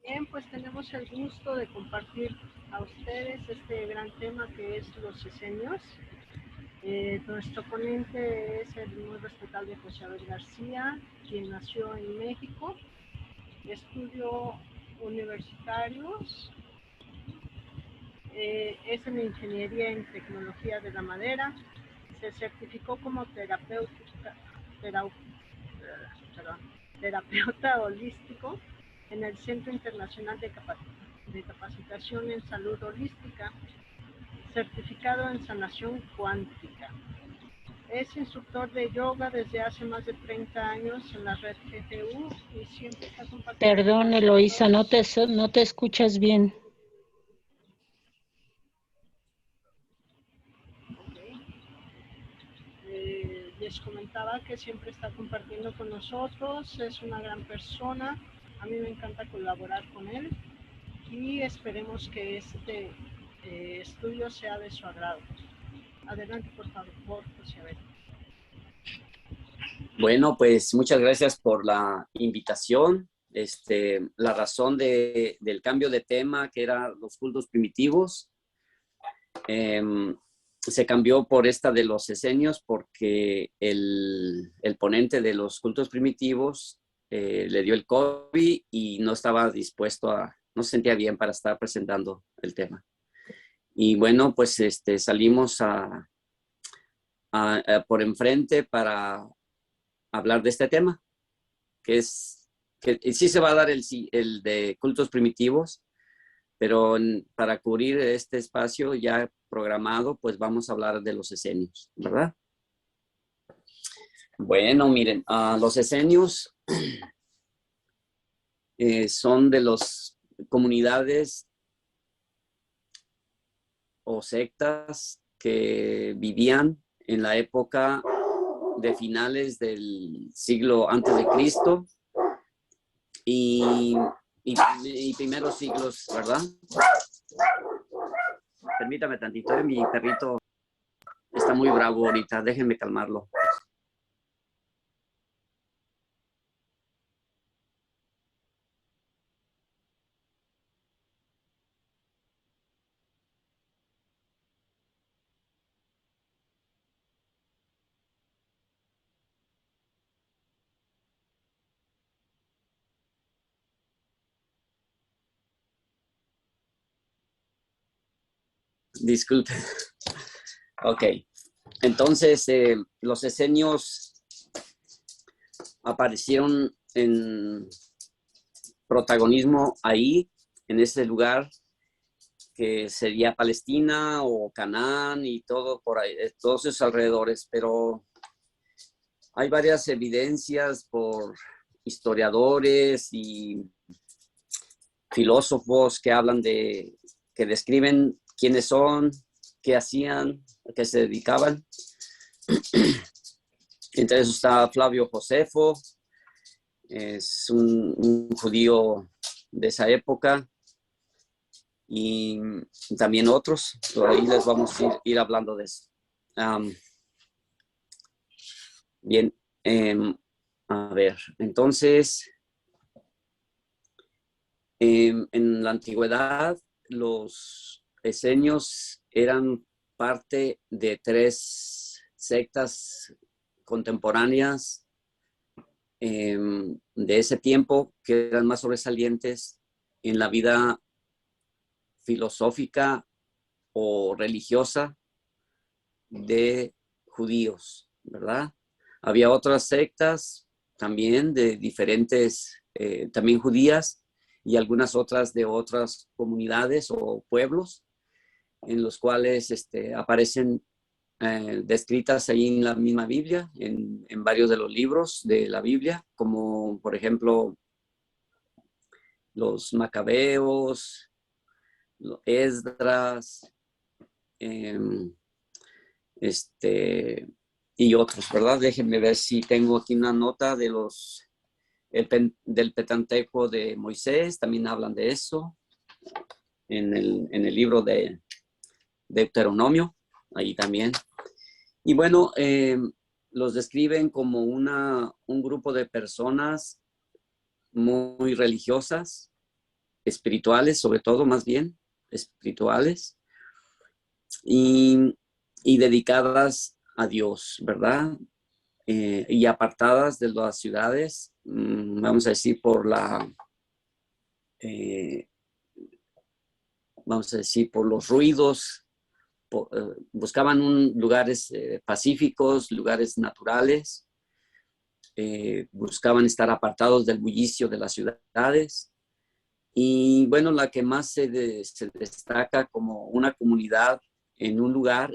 Bien, pues tenemos el gusto de compartir a ustedes este gran tema que es los esenios. Nuestro ponente es el muy respetable José Abel García, quien nació en México, estudió universitarios, es en Ingeniería en Tecnología de la Madera, se certificó como terapeuta holístico en el Centro Internacional de Capacitación en Salud Holística, certificado en sanación cuántica. Es instructor de yoga desde hace más de 30 años en la red GTU y siempre está compartiendo. Perdón, Eloísa, no te escuchas bien. Les comentaba que siempre está compartiendo con nosotros, es una gran persona, a mí me encanta colaborar con él y esperemos que este estudio sea de su agrado. Adelante, por favor, José Abel. Bueno, pues muchas gracias por la invitación. La razón del cambio de tema, que era los cultos primitivos, se cambió por esta de los esenios porque el ponente de los cultos primitivos le dio el COVID y no estaba dispuesto no se sentía bien para estar presentando el tema. Y bueno, pues salimos por enfrente para hablar de este tema, que sí se va a dar el de cultos primitivos, pero para cubrir este espacio ya programado, pues vamos a hablar de los esenios, ¿verdad? Bueno, miren, los esenios son de las comunidades o sectas que vivían en la época de finales del siglo antes de Cristo y primeros siglos, ¿verdad? Permítame tantito, mi perrito está muy bravo ahorita, déjenme calmarlo. Disculpe. Ok. Entonces, los esenios aparecieron en protagonismo ahí, en ese lugar que sería Palestina o Canaán y todo por ahí, todos esos alrededores, pero hay varias evidencias por historiadores y filósofos que hablan que describen quiénes son, qué hacían, a qué se dedicaban. Entre eso está Flavio Josefo, es un judío de esa época, y también otros, por ahí les vamos a ir hablando de eso. Bien, a ver, entonces, en la antigüedad, los esenios eran parte de 3 sectas contemporáneas de ese tiempo que eran más sobresalientes en la vida filosófica o religiosa de judíos, ¿verdad? Había otras sectas también de diferentes, también judías, y algunas otras de otras comunidades o pueblos en los cuales aparecen descritas ahí en la misma Biblia, en varios de los libros de la Biblia, como por ejemplo los Macabeos, los Esdras, y otros, ¿verdad? Déjenme ver si tengo aquí una nota del Pentateuco de Moisés, también hablan de eso, en el libro de Deuteronomio, ahí también. Y bueno, los describen como un grupo de personas muy religiosas espirituales, sobre todo, más bien, espirituales, y, y dedicadas a Dios, ¿verdad? Y apartadas de las ciudades, vamos a decir, eh, vamos a decir, por los ruidos, buscaban lugares pacíficos, lugares naturales, buscaban estar apartados del bullicio de las ciudades. Y bueno, la que más se destaca como una comunidad en un lugar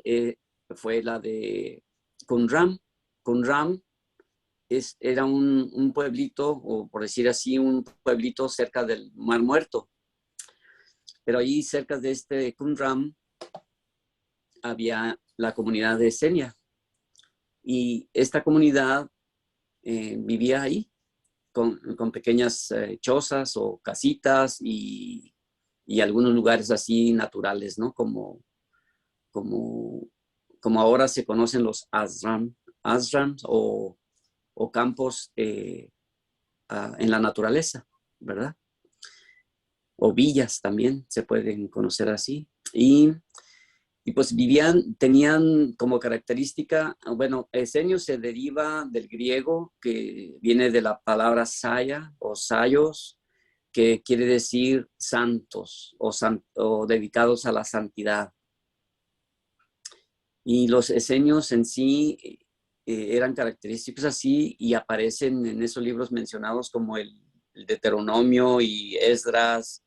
fue la de Qumran. Qumran era un pueblito, o por decir así, un pueblito cerca del Mar Muerto. Pero ahí cerca de este Qumran había la comunidad de Senia. Y esta comunidad vivía ahí con pequeñas chozas o casitas y algunos lugares así naturales, ¿no? Como, como ahora se conocen los ashrams o campos en la naturaleza, ¿verdad? O villas también se pueden conocer así. Y pues tenían como característica, bueno, Esenio se deriva del griego, que viene de la palabra saya o sayos, que quiere decir santos o dedicados a la santidad. Y los esenios en sí eran característicos así y aparecen en esos libros mencionados como el Deuteronomio y Esdras,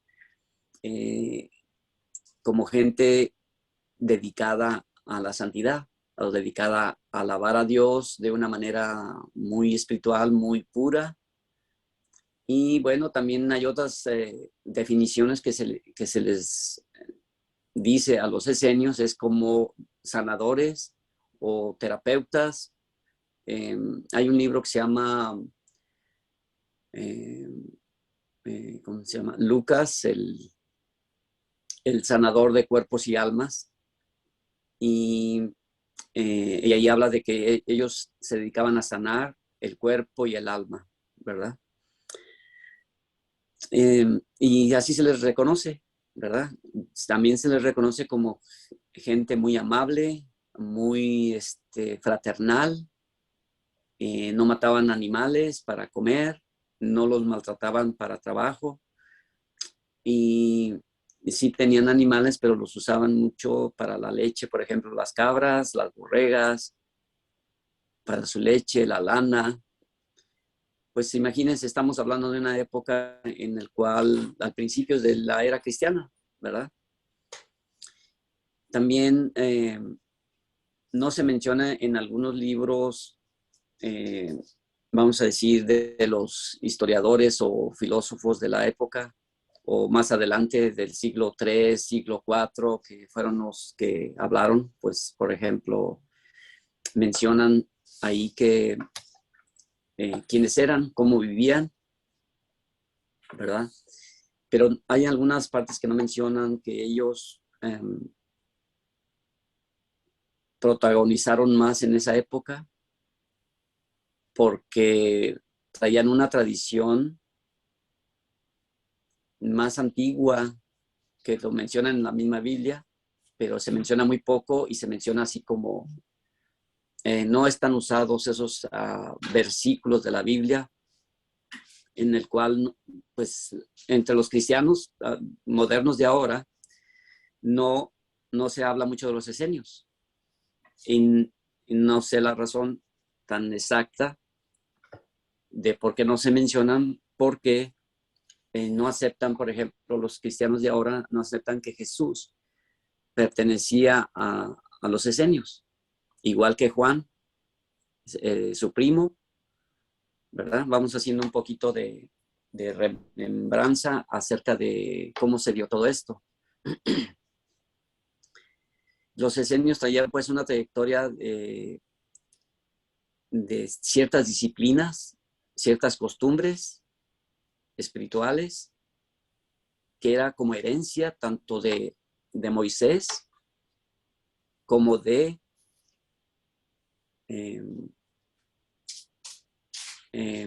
como gente dedicada a la santidad, o dedicada a alabar a Dios de una manera muy espiritual, muy pura. Y bueno, también hay otras definiciones que se les dice a los esenios, es como sanadores o terapeutas. Hay un libro que se llama, eh, ¿cómo se llama? Lucas, el sanador de cuerpos y almas. Y ahí habla de que ellos se dedicaban a sanar el cuerpo y el alma, ¿verdad? Y así se les reconoce, ¿verdad? También se les reconoce como gente muy amable, muy fraternal, no mataban animales para comer, no los maltrataban para trabajo y sí tenían animales, pero los usaban mucho para la leche, por ejemplo, las cabras, las borregas, para su leche, la lana. Pues imagínense, estamos hablando de una época en la cual, al principio de la era cristiana, ¿verdad? También no se menciona en algunos libros, vamos a decir, de los historiadores o filósofos de la época, o más adelante del siglo III, siglo IV, que fueron los que hablaron, pues, por ejemplo, mencionan ahí que quiénes eran, cómo vivían, ¿verdad? Pero hay algunas partes que no mencionan que ellos protagonizaron más en esa época porque traían una tradición más antigua que lo mencionan en la misma Biblia, pero se menciona muy poco y se menciona así como no están usados esos versículos de la Biblia en el cual, pues, entre los cristianos modernos de ahora, no, no se habla mucho de los esenios. Y no sé la razón tan exacta de por qué no se mencionan, porque no aceptan, por ejemplo, los cristianos de ahora no aceptan que Jesús pertenecía a los esenios, igual que Juan, su primo, ¿verdad? Vamos haciendo un poquito de remembranza acerca de cómo se dio todo esto. Los esenios traían pues una trayectoria de ciertas disciplinas, ciertas costumbres espirituales, que era como herencia tanto de Moisés como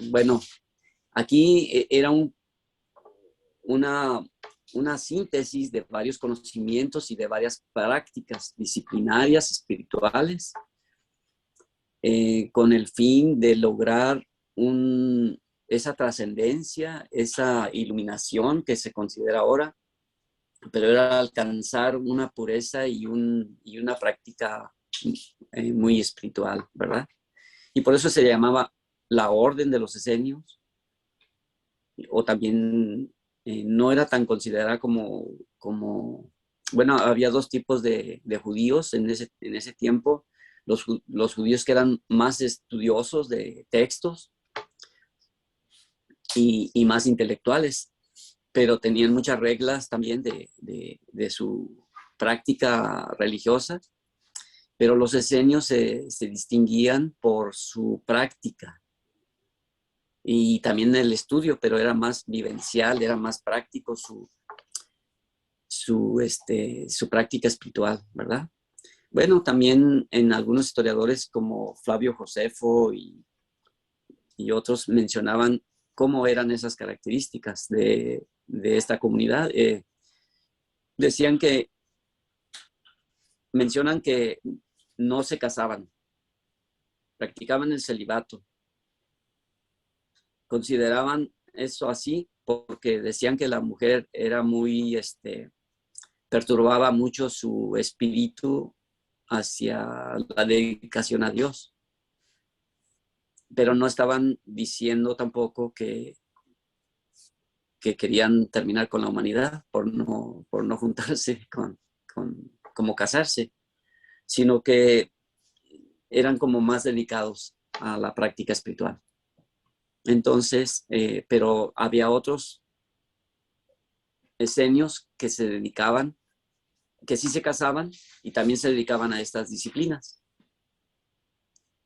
bueno, aquí era una una síntesis de varios conocimientos y de varias prácticas disciplinarias, espirituales, con el fin de lograr esa trascendencia, esa iluminación que se considera ahora, pero era alcanzar una pureza y una práctica muy espiritual, ¿verdad? Y por eso se llamaba la Orden de los Esenios, o también no era tan considerada como, bueno, había dos tipos de judíos en ese tiempo, los judíos que eran más estudiosos de textos y más intelectuales, pero tenían muchas reglas también de su práctica religiosa, pero los esenios se distinguían por su práctica y también el estudio, pero era más vivencial, era más práctico su práctica espiritual, ¿verdad? Bueno, también en algunos historiadores como Flavio Josefo y otros mencionaban cómo eran esas características de esta comunidad. Mencionan que no se casaban, practicaban el celibato. Consideraban eso así porque decían que la mujer era muy, perturbaba mucho su espíritu hacia la dedicación a Dios. Pero no estaban diciendo tampoco que querían terminar con la humanidad por no juntarse como casarse, sino que eran como más dedicados a la práctica espiritual. Entonces, pero había otros esenios que se dedicaban, que sí se casaban y también se dedicaban a estas disciplinas.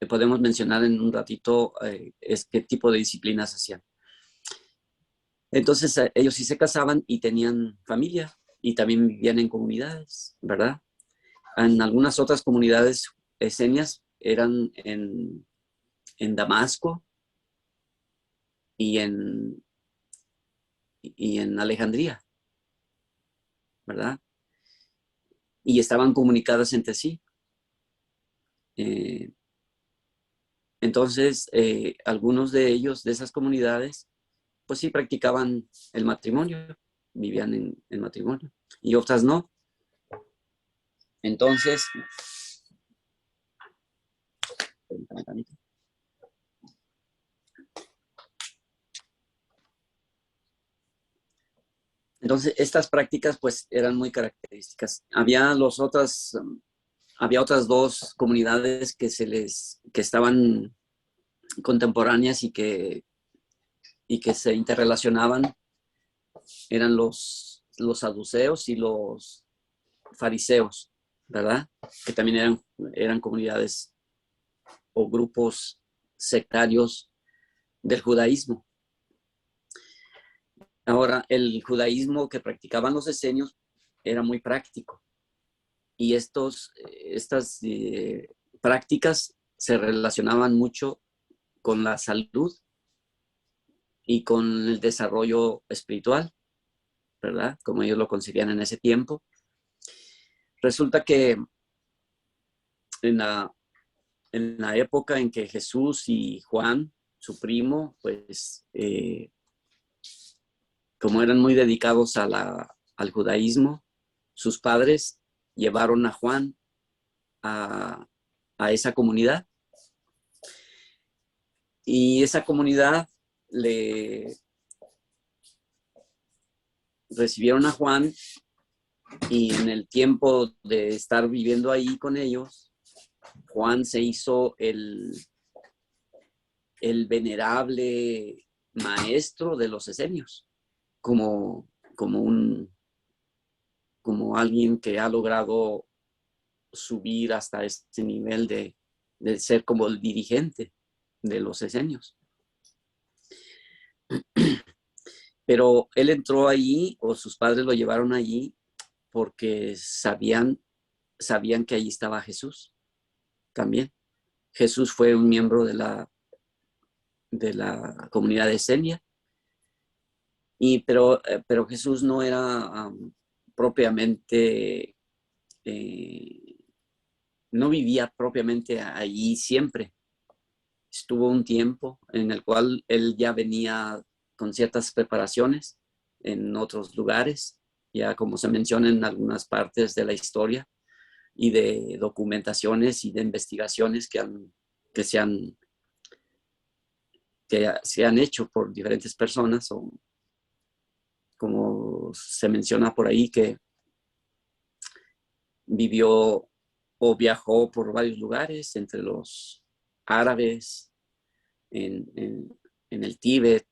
Podemos mencionar en un ratito qué tipo de disciplinas hacían. Entonces, ellos sí se casaban y tenían familia y también vivían en comunidades, ¿verdad? En algunas otras comunidades esenias eran en Damasco y en Alejandría, ¿verdad? Y estaban comunicadas entre sí. Entonces, algunos de ellos, de esas comunidades, pues sí practicaban el matrimonio, vivían en matrimonio, y otras no. Entonces, estas prácticas pues eran muy características. Había otras dos comunidades que estaban contemporáneas y que se interrelacionaban. Eran los saduceos y los fariseos, ¿verdad? Que también eran comunidades o grupos sectarios del judaísmo. Ahora, el judaísmo que practicaban los esenios era muy práctico y estas prácticas se relacionaban mucho con la salud y con el desarrollo espiritual, ¿verdad? Como ellos lo concebían en ese tiempo. Resulta que en la época en que Jesús y Juan, su primo, pues como eran muy dedicados al judaísmo, sus padres llevaron a Juan a esa comunidad. Y esa comunidad le recibieron a Juan y en el tiempo de estar viviendo ahí con ellos, Juan se hizo el venerable maestro de los esenios, como alguien que ha logrado subir hasta este nivel de ser como el dirigente de los esenios. Pero él entró allí, o sus padres lo llevaron allí, porque sabían que allí estaba Jesús también. Jesús fue un miembro de la comunidad de Esenia Pero Jesús no era propiamente, no vivía propiamente allí siempre. Estuvo un tiempo en el cual él ya venía con ciertas preparaciones en otros lugares, ya como se menciona en algunas partes de la historia y de documentaciones y de investigaciones que se han hecho por diferentes personas, o como se menciona por ahí, que vivió o viajó por varios lugares, entre los árabes, en el Tíbet,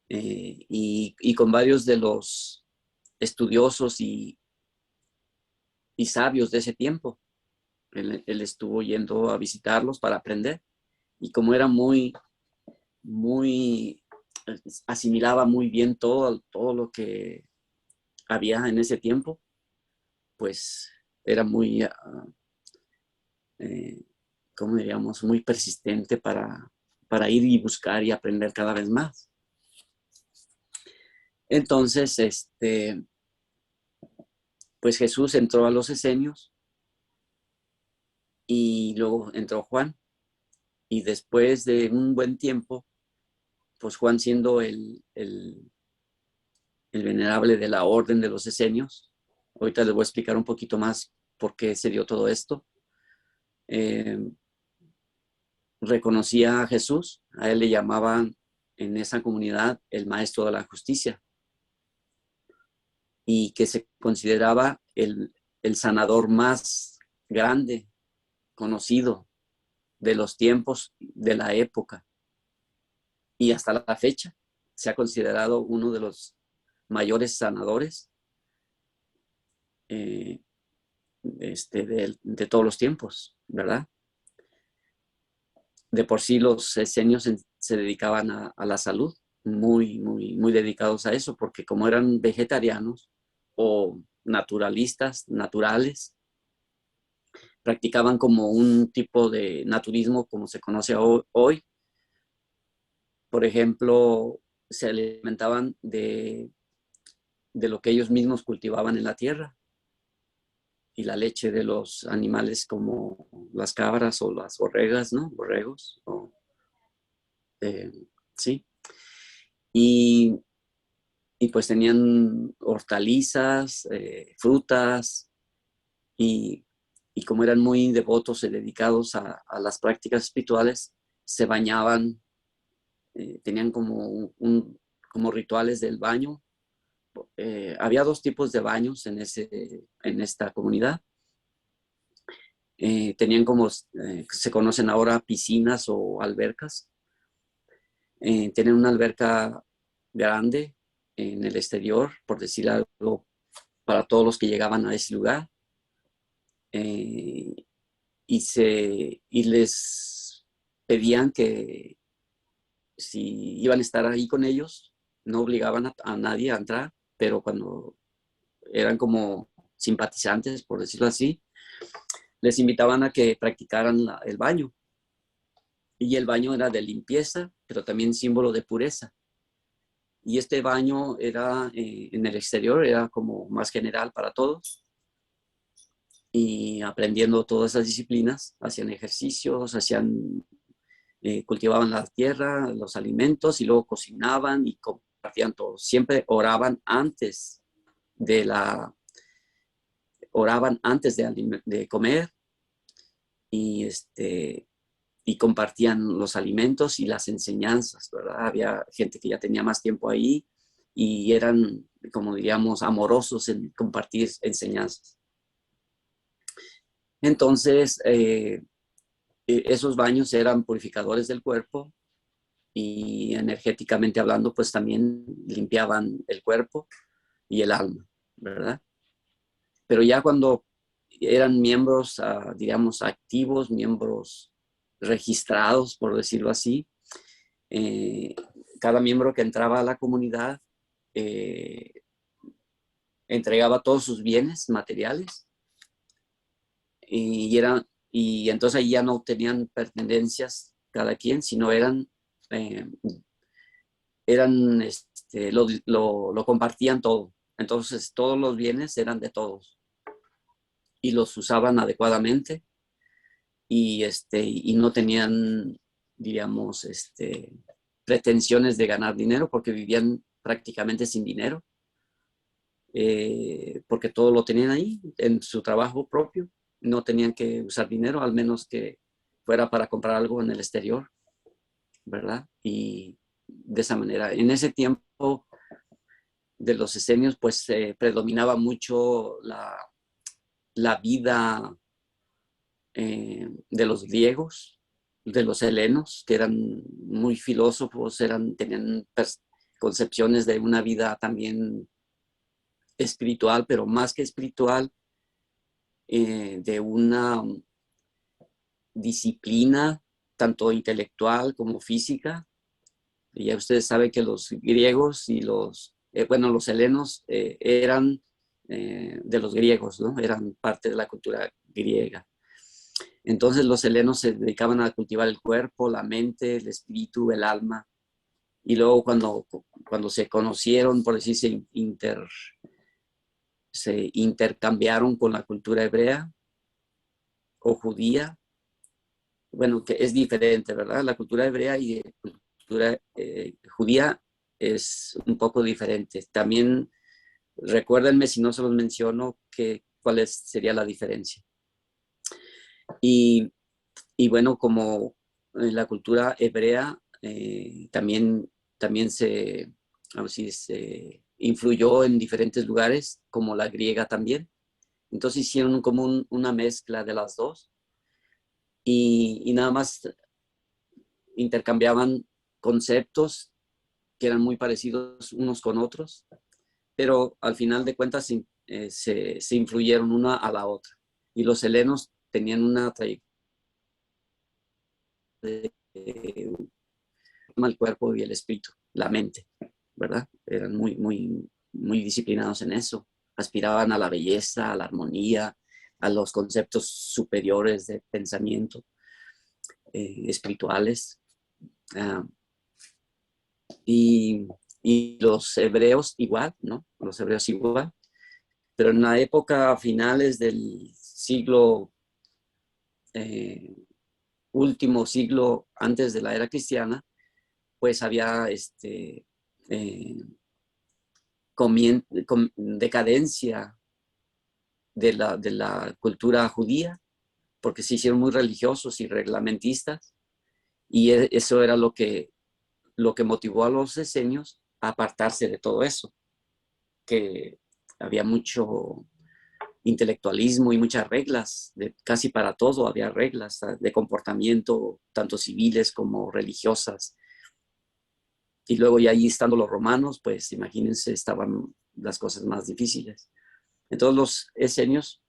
y con varios de los estudiosos y sabios de ese tiempo. Él estuvo yendo a visitarlos para aprender, y como era muy, asimilaba muy bien todo lo que había en ese tiempo, pues era muy, ¿cómo diríamos? Muy persistente para ir y buscar y aprender cada vez más. Entonces, pues Jesús entró a los Esenios y luego entró Juan. Y después de un buen tiempo, pues Juan, siendo el venerable de la orden de los Esenios, ahorita les voy a explicar un poquito más por qué se dio todo esto, reconocía a Jesús. A él le llamaban en esa comunidad el maestro de la justicia, y que se consideraba el sanador más grande conocido de los tiempos, de la época, y hasta la fecha se ha considerado uno de los mayores sanadores de todos los tiempos, ¿verdad? De por sí los esenios se dedicaban a la salud, muy dedicados a eso, porque como eran vegetarianos o naturalistas, naturales, practicaban como un tipo de naturismo como se conoce hoy. Por ejemplo, se alimentaban de lo que ellos mismos cultivaban en la tierra, y la leche de los animales como las cabras o las borregas, ¿no? Borregos, sí. Y, pues tenían hortalizas, frutas, y como eran muy devotos y dedicados a las prácticas espirituales, se bañaban, tenían como rituales del baño. Había dos tipos de baños en esta comunidad. Tenían como se conocen ahora piscinas o albercas. Tenían una alberca grande en el exterior, por decir algo, para todos los que llegaban a ese lugar. Y les pedían que si iban a estar ahí con ellos, no obligaban a nadie a entrar, pero cuando eran como simpatizantes, por decirlo así, les invitaban a que practicaran el baño. Y el baño era de limpieza, pero también símbolo de pureza. Y este baño era en el exterior, era como más general para todos. Y aprendiendo todas esas disciplinas, hacían ejercicios, cultivaban la tierra, los alimentos, y luego cocinaban y compartían todo. Siempre oraban antes de comer, y compartían los alimentos y las enseñanzas, ¿verdad? Había gente que ya tenía más tiempo ahí y eran, como diríamos, amorosos en compartir enseñanzas. Entonces, esos baños eran purificadores del cuerpo, y energéticamente hablando, pues también limpiaban el cuerpo y el alma, ¿verdad? Pero ya cuando eran miembros, digamos, activos, miembros registrados, por decirlo así, cada miembro que entraba a la comunidad entregaba todos sus bienes materiales, y entonces ahí ya no tenían pertenencias cada quien, sino eran lo compartían todo. Entonces todos los bienes eran de todos y los usaban adecuadamente y no tenían, diríamos, pretensiones de ganar dinero porque vivían prácticamente sin dinero, porque todo lo tenían ahí en su trabajo propio. No tenían que usar dinero, al menos que fuera para comprar algo en el exterior, ¿verdad? Y de esa manera, en ese tiempo de los esenios, pues predominaba mucho la vida de los griegos, de los helenos, que eran muy filósofos, tenían concepciones de una vida también espiritual, pero más que espiritual, de una disciplina tanto intelectual como física. Y ya ustedes saben que los griegos y los helenos eran de los griegos, ¿no? Eran parte de la cultura griega. Entonces los helenos se dedicaban a cultivar el cuerpo, la mente, el espíritu, el alma. Y luego cuando se conocieron, por decir, se intercambiaron con la cultura hebrea o judía. Bueno, que es diferente, ¿verdad? La cultura hebrea y la cultura judía es un poco diferente. También recuérdenme, si no se los menciono, cuál sería la diferencia. Y bueno, como la cultura hebrea también se influyó en diferentes lugares, como la griega también. Entonces hicieron como una mezcla de las dos y nada más intercambiaban conceptos que eran muy parecidos unos con otros, pero al final de cuentas se influyeron una a la otra. Y los helenos tenían una trayectoria de el cuerpo y el espíritu, la mente, ¿verdad? Eran muy, muy, muy disciplinados en eso. Aspiraban a la belleza, a la armonía, a los conceptos superiores de pensamiento, espirituales. Uh, y los hebreos igual, ¿no? Los hebreos igual. Pero en la época finales del siglo, último siglo antes de la era cristiana, pues había decadencia de la cultura judía, porque se hicieron muy religiosos y reglamentistas, y eso era lo que motivó a los esenios a apartarse de todo eso, que había mucho intelectualismo y muchas reglas, casi para todo había reglas de comportamiento, tanto civiles como religiosas. Y luego ya allí estando los romanos, pues imagínense, estaban las cosas más difíciles. Entonces los esenios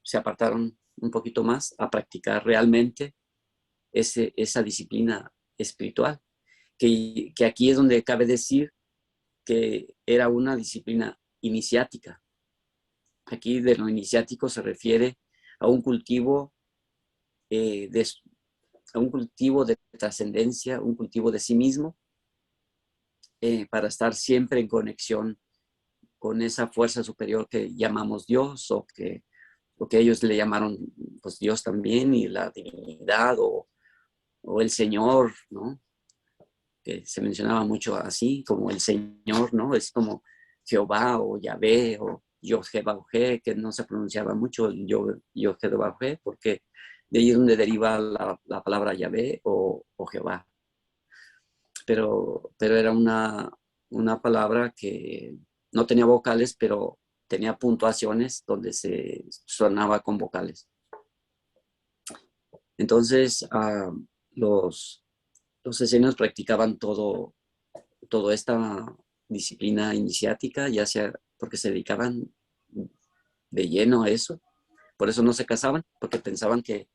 se apartaron un poquito más a practicar realmente esa disciplina espiritual, que aquí es donde cabe decir que era una disciplina iniciática. Aquí de lo iniciático se refiere a un cultivo de trascendencia, un cultivo de sí mismo, para estar siempre en conexión con esa fuerza superior que llamamos Dios, o que ellos le llamaron pues Dios también, y la divinidad o el Señor, ¿no? Que se mencionaba mucho así, como el Señor, ¿no? Es como Jehová o Yahvé o Yod-Heh-Vav-Heh, que no se pronunciaba mucho el Yod-Heh-Vav-Heh, porque de ahí es donde deriva la palabra Yahvé o Jehová. Pero era una palabra que no tenía vocales, pero tenía puntuaciones donde se sonaba con vocales. Entonces, los esenios practicaban toda esta disciplina iniciática, ya sea porque se dedicaban de lleno a eso. Por eso no se casaban, porque pensaban que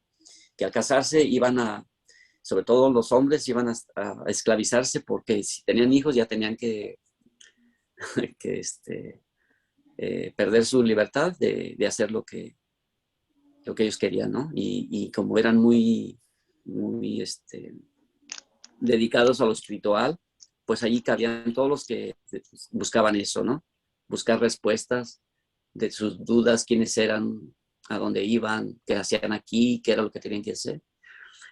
al casarse sobre todo los hombres, iban a esclavizarse, porque si tenían hijos ya tenían que perder su libertad de hacer lo que ellos querían, ¿no? Y como eran muy, muy dedicados a lo espiritual, pues allí cabían todos los que buscaban eso, ¿no? Buscar respuestas de sus dudas, quiénes eran, a dónde iban, qué hacían aquí, qué era lo que tenían que hacer.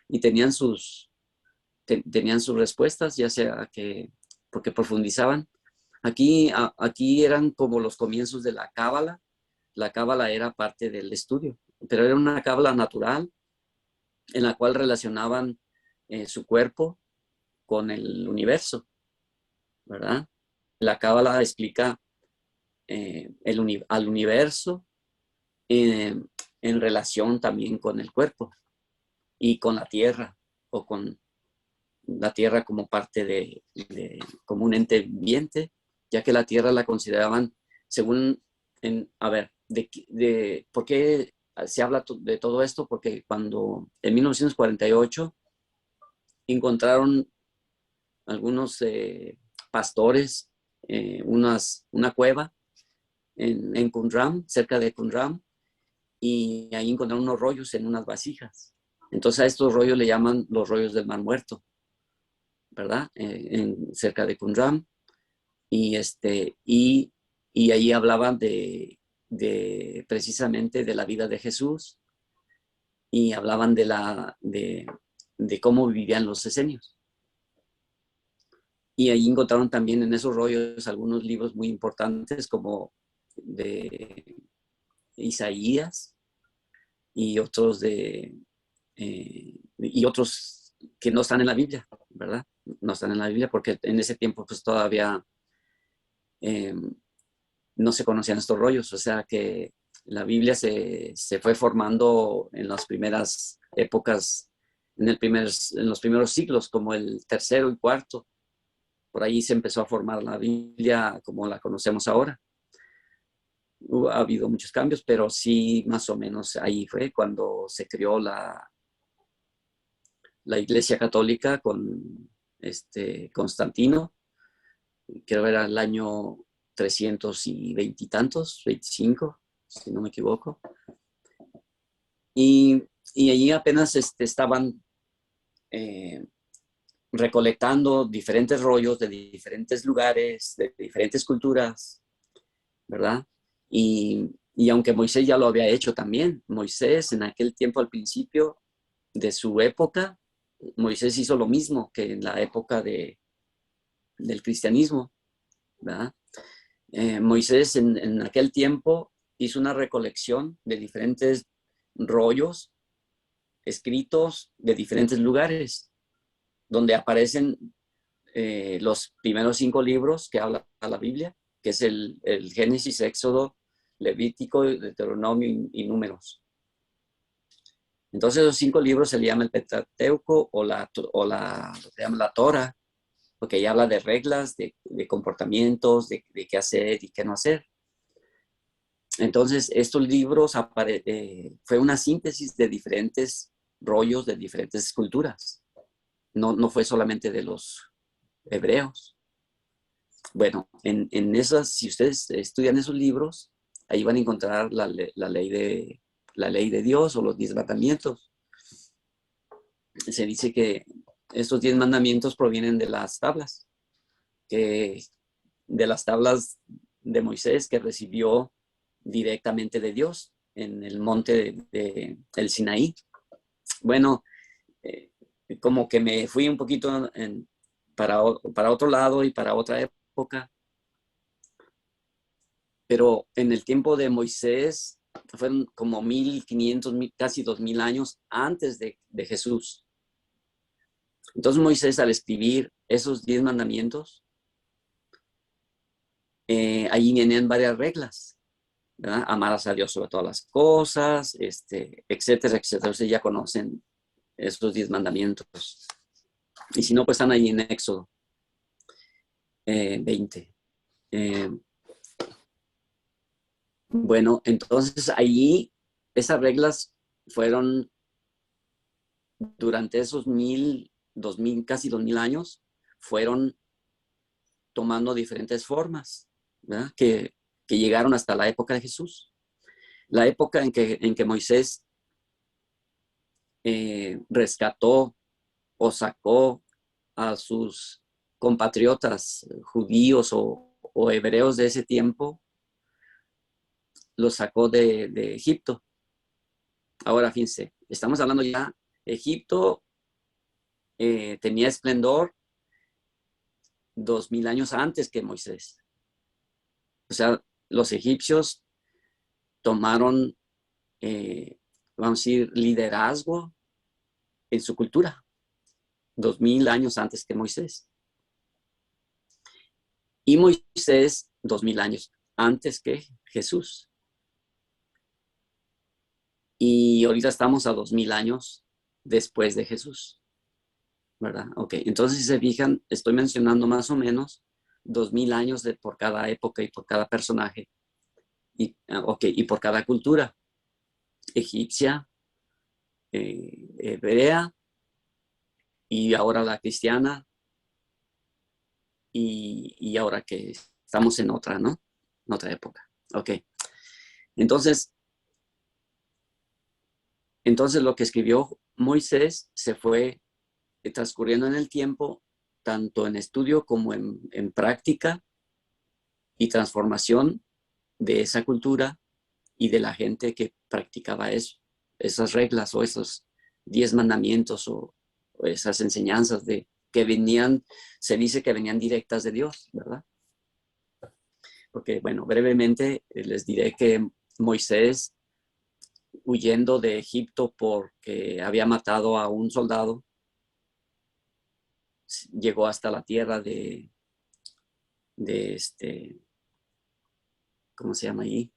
Y tenían tenían sus respuestas, ya sea porque profundizaban. Aquí eran como los comienzos de la cábala. La cábala era parte del estudio, pero era una cábala natural en la cual relacionaban su cuerpo con el universo, ¿verdad? La cábala explica al universo en relación también con el cuerpo y con la tierra, o con la tierra como parte como un ente viviente, ya que la tierra la consideraban según, a ver, ¿por qué se habla de todo esto? Porque cuando en 1948 encontraron algunos pastores una cueva en Qumran, cerca de Qumran, y ahí encontraron unos rollos en unas vasijas. Entonces a estos rollos le llaman los rollos del Mar Muerto, ¿verdad? Cerca de Qumran. Y ahí hablaban precisamente de la vida de Jesús, y hablaban de cómo vivían los esenios. Y ahí encontraron también en esos rollos algunos libros muy importantes como de Isaías y otros y otros que no están en la Biblia, ¿verdad? No están en la Biblia porque en ese tiempo pues todavía no se conocían estos rollos, o sea que la Biblia se fue formando en las primeras épocas, en los primeros siglos, como el tercero y cuarto. Por ahí se empezó a formar la Biblia como la conocemos ahora. Ha habido muchos cambios, pero sí, más o menos ahí fue cuando se creó la Iglesia Católica con Constantino. Creo que era el año 320 y tantos, 25, si no me equivoco. Y allí apenas estaban recolectando diferentes rollos de diferentes lugares, de diferentes culturas, ¿verdad? Y aunque Moisés ya lo había hecho también, Moisés en aquel tiempo al principio de su época, Moisés hizo lo mismo que en la época del cristianismo, ¿verdad? Moisés en aquel tiempo hizo una recolección de diferentes rollos escritos de diferentes lugares, donde aparecen los primeros 5 libros que habla la Biblia, que es el Génesis, Éxodo, Levítico, Deuteronomio y Números. Entonces esos 5 libros se le llama el Pentateuco se llama la Torah, porque ahí habla de reglas, de comportamientos, de qué hacer y qué no hacer. Entonces estos libros fue una síntesis de diferentes rollos de diferentes culturas. No fue solamente de los hebreos. Bueno, en esas, si ustedes estudian esos libros, ahí van a encontrar la ley de Dios o los 10 mandamientos. Se dice que estos 10 mandamientos provienen de las tablas, de las tablas de Moisés que recibió directamente de Dios en el monte del Sinaí. Bueno, como que me fui un poquito para otro lado y para otra época, pero en el tiempo de Moisés fueron como 1500, casi 2000 años antes de Jesús. Entonces Moisés, al escribir esos 10 mandamientos, ahí vienen varias reglas, ¿verdad? Amarás a Dios sobre todas las cosas, etcétera, etcétera. Ustedes ya conocen esos 10 mandamientos. Y si no, pues están ahí en Éxodo 20. Bueno, entonces allí esas reglas fueron durante esos 2000, casi 2000 años, fueron tomando diferentes formas, ¿verdad? Que llegaron hasta la época de Jesús. La época en que Moisés rescató o sacó a sus compatriotas judíos o hebreos de ese tiempo, los sacó de Egipto. Ahora, fíjense, estamos hablando ya, Egipto tenía esplendor 2000 años antes que Moisés. O sea, los egipcios tomaron, vamos a decir, liderazgo en su cultura 2000 años antes que Moisés. Y Moisés 2000 años antes que Jesús. Y ahorita estamos a 2000 años después de Jesús, ¿verdad? Ok, entonces si se fijan, estoy mencionando más o menos 2000 años por cada época y por cada personaje. Y por cada cultura. Egipcia, hebrea, y ahora la cristiana, y ahora que estamos en otra, ¿no? En otra época. Ok. Entonces lo que escribió Moisés se fue transcurriendo en el tiempo, tanto en estudio como en práctica y transformación de esa cultura y de la gente que practicaba eso, esas reglas o esos 10 mandamientos o esas enseñanzas que venían, se dice que venían directas de Dios, ¿verdad? Porque, bueno, brevemente les diré que Moisés, huyendo de Egipto porque había matado a un soldado, llegó hasta la tierra de ¿cómo se llama ahí?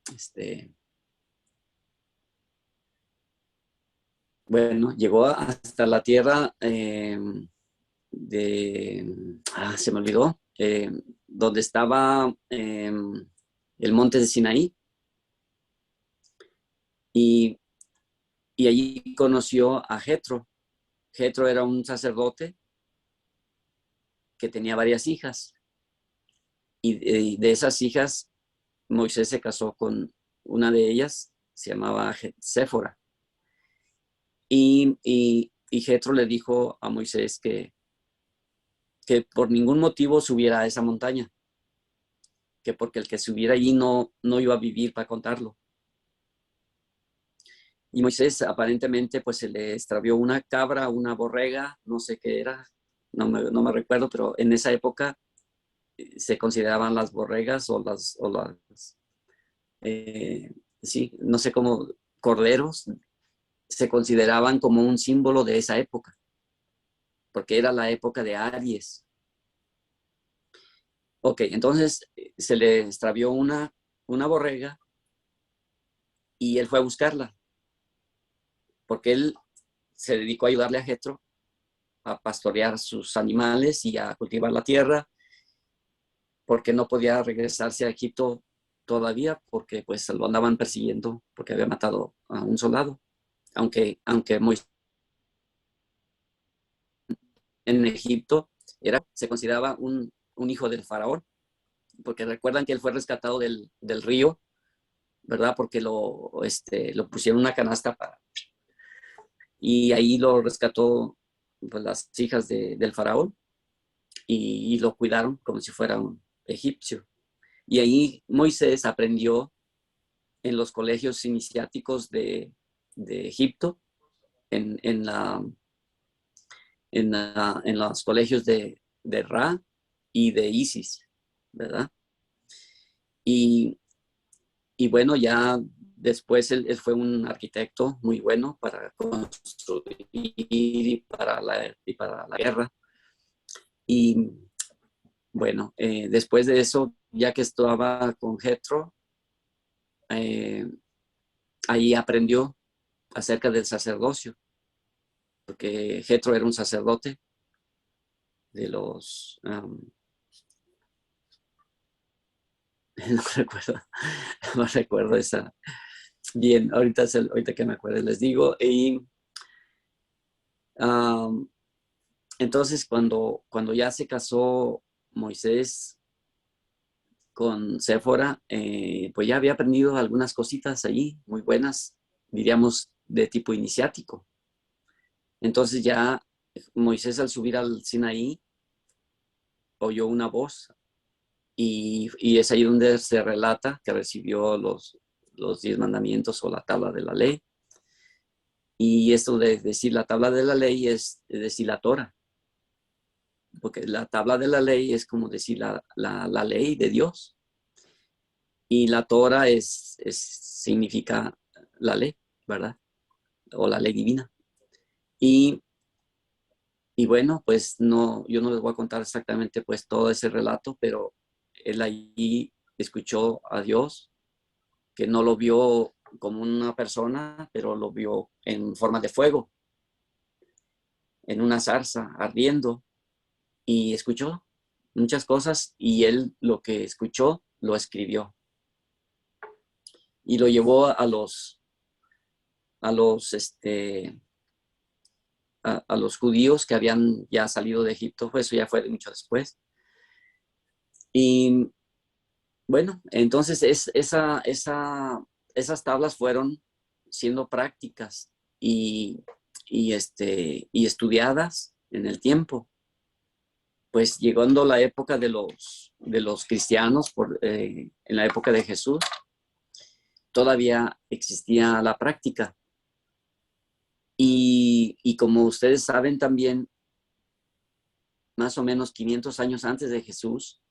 Bueno, llegó hasta la tierra se me olvidó, donde estaba el monte de Sinaí, y allí conoció a Jetro. Jetro era un sacerdote que tenía varias hijas, y de esas hijas Moisés se casó con una de ellas, se llamaba Séfora, y Jetro le dijo a Moisés que por ningún motivo subiera a esa montaña, que porque el que subiera allí no iba a vivir para contarlo. Y Moisés aparentemente pues se le extravió una cabra, una borrega, no sé qué era, no me recuerdo, pero en esa época se consideraban las borregas sí, no sé cómo, corderos, se consideraban como un símbolo de esa época, porque era la época de Aries. Ok, entonces se le extravió una borrega y él fue a buscarla, porque él se dedicó a ayudarle a Jetro a pastorear sus animales y a cultivar la tierra, porque no podía regresarse a Egipto todavía, porque pues lo andaban persiguiendo, porque había matado a un soldado, aunque Moisés en Egipto se consideraba un hijo del faraón, porque recuerdan que él fue rescatado del río, ¿verdad? Porque lo pusieron en una canasta y ahí lo rescató pues, las hijas del faraón, y lo cuidaron como si fuera un egipcio. Y ahí Moisés aprendió en los colegios iniciáticos de Egipto, en los colegios de Ra y de Isis, ¿verdad? Y bueno, ya después él fue un arquitecto muy bueno para construir y para la guerra. Y bueno, después de eso, ya que estaba con Jetro, ahí aprendió acerca del sacerdocio, porque Jetro era un sacerdote de los, no recuerdo esa, bien, ahorita que me acuerdo les digo, y entonces cuando ya se casó Moisés con Séfora, pues ya había aprendido algunas cositas allí, muy buenas, diríamos, de tipo iniciático. Entonces ya Moisés al subir al Sinaí, oyó una voz y es ahí donde se relata que recibió los 10 mandamientos o la tabla de la ley. Y esto de decir la tabla de la ley es decir la Torah, porque la tabla de la ley es como decir la ley de Dios. Y la Torah significa la ley, ¿verdad? O la ley divina. Y bueno, pues no, yo no les voy a contar exactamente pues todo ese relato, pero él allí escuchó a Dios, que no lo vio como una persona, pero lo vio en forma de fuego, en una zarza ardiendo, y escuchó muchas cosas, y él lo que escuchó lo escribió y lo llevó a los judíos que habían ya salido de Egipto. Pues eso ya fue mucho después. Y bueno, entonces esas tablas fueron siendo prácticas y estudiadas en el tiempo. Pues llegando la época de los cristianos, en la época de Jesús, todavía existía la práctica. Y como ustedes saben también, más o menos 500 años antes de Jesús,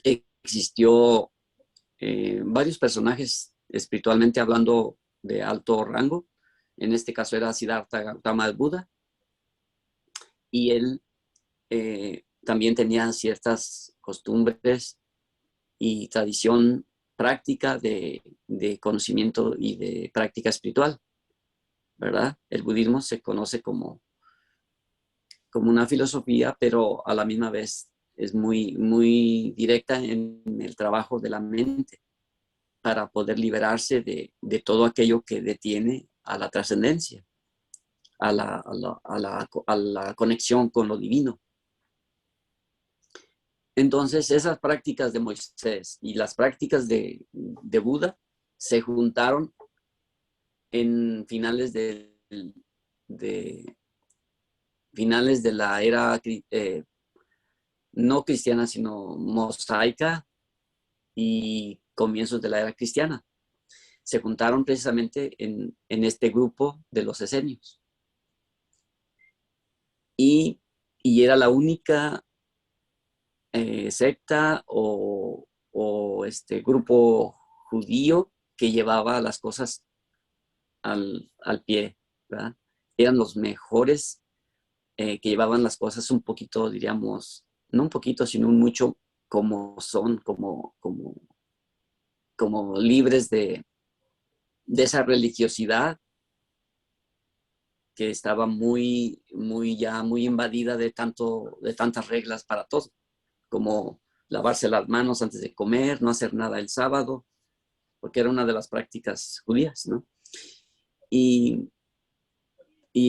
existió varios personajes espiritualmente hablando de alto rango. En este caso era Siddhartha Gautama Buda, y él también tenía ciertas costumbres y tradición práctica de conocimiento y de práctica espiritual, ¿verdad? El budismo se conoce como una filosofía, pero a la misma vez es muy, muy directa en el trabajo de la mente para poder liberarse de todo aquello que detiene a la trascendencia, a la conexión con lo divino. Entonces, esas prácticas de Moisés y las prácticas de Buda se juntaron en finales de la era no cristiana, sino mosaica, y comienzos de la era cristiana. Se juntaron precisamente en este grupo de los esenios. Y era la única secta o grupo judío que llevaba las cosas al pie, ¿verdad? Eran los mejores que llevaban las cosas un poquito, diríamos, no un poquito, sino un mucho, como son, como libres de esa religiosidad que estaba muy, muy ya muy invadida de tantas reglas para todo, como lavarse las manos antes de comer, no hacer nada el sábado, porque era una de las prácticas judías, ¿no? Y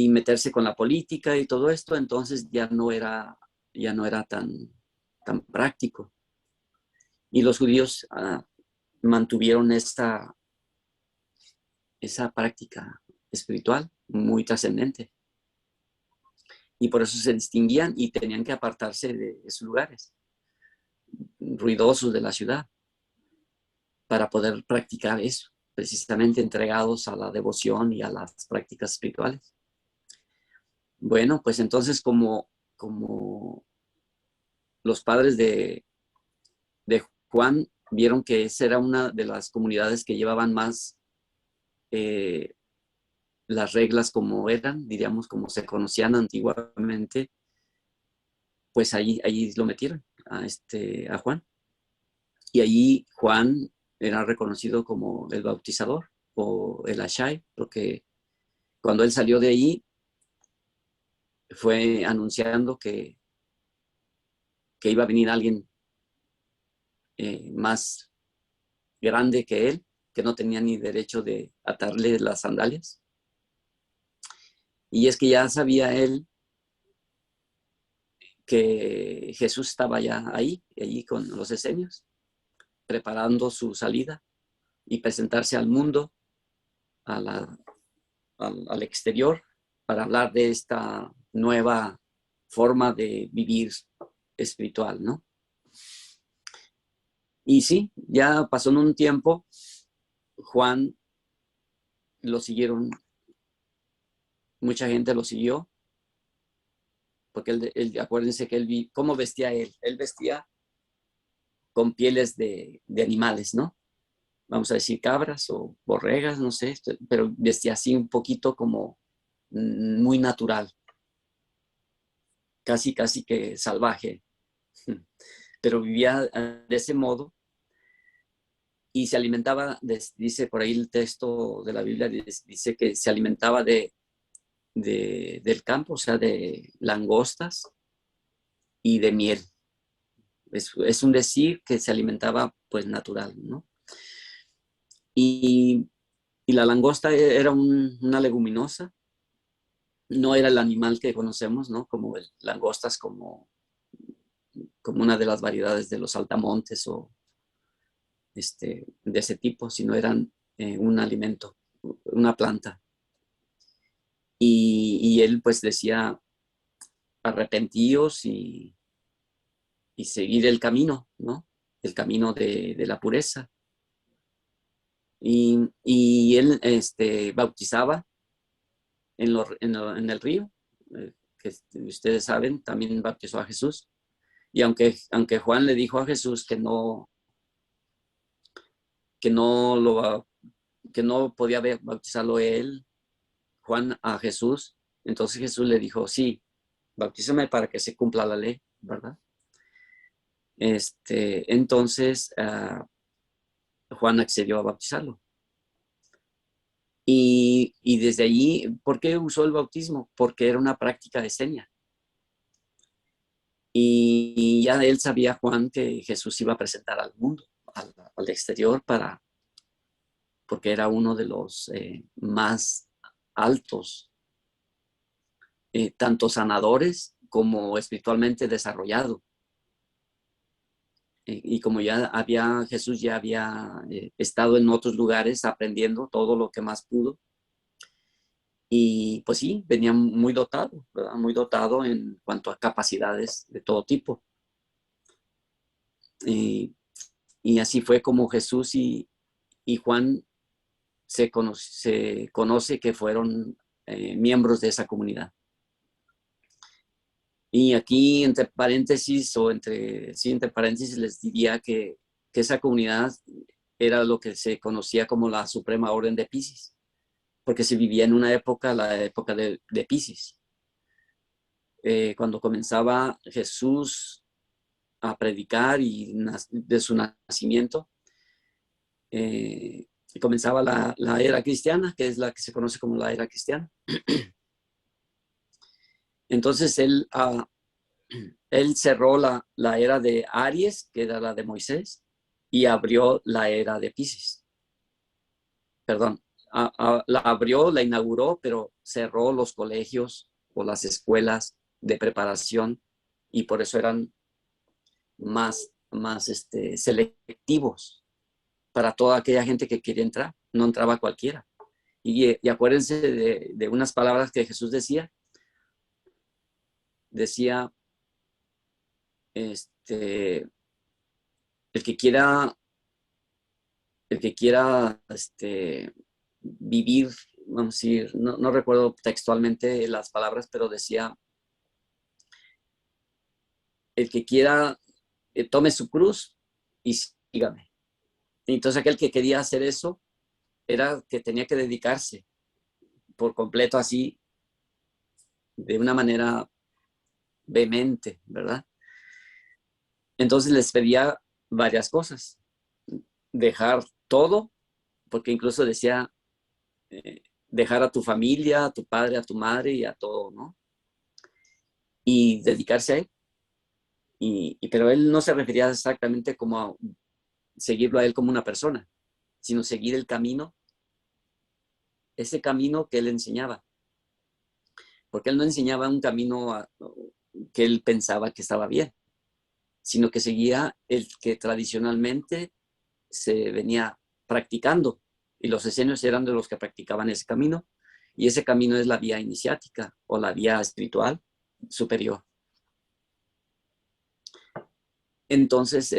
meterse con la política y todo esto, entonces ya no era tan práctico. Y los judíos mantuvieron esa práctica espiritual muy trascendente. Y por eso se distinguían y tenían que apartarse de esos lugares ruidosos de la ciudad para poder practicar eso, precisamente entregados a la devoción y a las prácticas espirituales. Bueno, pues entonces como los padres de Juan vieron que esa era una de las comunidades que llevaban más las reglas como eran, diríamos, como se conocían antiguamente, pues ahí lo metieron a Juan. Y allí Juan era reconocido como el bautizador o el Ashai, porque cuando él salió de ahí fue anunciando que iba a venir alguien más grande que él, que no tenía ni derecho de atarle las sandalias. Y es que ya sabía él que Jesús estaba ya allí con los esenios, preparando su salida y presentarse al mundo, al exterior, para hablar de esta nueva forma de vivir espiritual, ¿no? Y sí, ya pasó en un tiempo, Juan lo siguieron, mucha gente lo siguió, porque acuérdense que ¿cómo vestía él? Él vestía con pieles de animales, ¿no? Vamos a decir cabras o borregas, no sé, pero vestía así un poquito como muy natural, casi que salvaje, pero vivía de ese modo y se alimentaba, dice por ahí el texto de la Biblia, dice que se alimentaba del campo, o sea, de langostas y de miel. Es un decir que se alimentaba pues natural, ¿no? Y, y la langosta era una leguminosa, no era el animal que conocemos, ¿no? Como langostas, como una de las variedades de los saltamontes o de ese tipo, sino eran un alimento, una planta. Y él pues decía, arrepentíos y seguir el camino, ¿no? El camino de la pureza. Y él bautizaba en el río, que ustedes saben, también bautizó a Jesús. Y aunque Juan le dijo a Jesús que no podía bautizarlo él, Juan, a Jesús, entonces Jesús le dijo, sí, bautízame para que se cumpla la ley, ¿verdad? Entonces Juan accedió a bautizarlo. Y desde allí, ¿por qué usó el bautismo? Porque era una práctica de seña. Y ya él sabía, Juan, que Jesús iba a presentar al mundo, al exterior, porque era uno de los más altos, tanto sanadores como espiritualmente desarrollado. Y como Jesús ya había estado en otros lugares aprendiendo todo lo que más pudo. Y pues sí, venía muy dotado, ¿verdad? Muy dotado en cuanto a capacidades de todo tipo. Y así fue como Jesús y Juan se conoce que fueron miembros de esa comunidad. Y aquí entre paréntesis entre paréntesis les diría que esa comunidad era lo que se conocía como la Suprema Orden de Piscis, porque se vivía en una época, la época de Piscis. Cuando comenzaba Jesús a predicar y de su nacimiento, comenzaba la era cristiana, que es la que se conoce como la era cristiana. Entonces él cerró la era de Aries, que era la de Moisés, y abrió la era de Piscis. Perdón, la abrió, la inauguró, pero cerró los colegios o las escuelas de preparación y por eso eran más selectivos para toda aquella gente que quería entrar. No entraba cualquiera. Y acuérdense de unas palabras que Jesús decía, el que quiera vivir, vamos a decir, no recuerdo textualmente las palabras, pero decía, el que quiera, tome su cruz y sígame. Y entonces aquel que quería hacer eso era que tenía que dedicarse por completo así, de una manera vehemente, ¿verdad? Entonces les pedía varias cosas. Dejar todo, porque incluso decía, dejar a tu familia, a tu padre, a tu madre y a todo, ¿no? Y dedicarse a él. Pero él no se refería exactamente como a seguirlo a él como una persona, sino seguir el camino, ese camino que él enseñaba. Porque él no enseñaba un camino que él pensaba que estaba bien, sino que seguía el que tradicionalmente se venía practicando. Y los esenios eran de los que practicaban ese camino. Y ese camino es la vía iniciática o la vía espiritual superior. Entonces,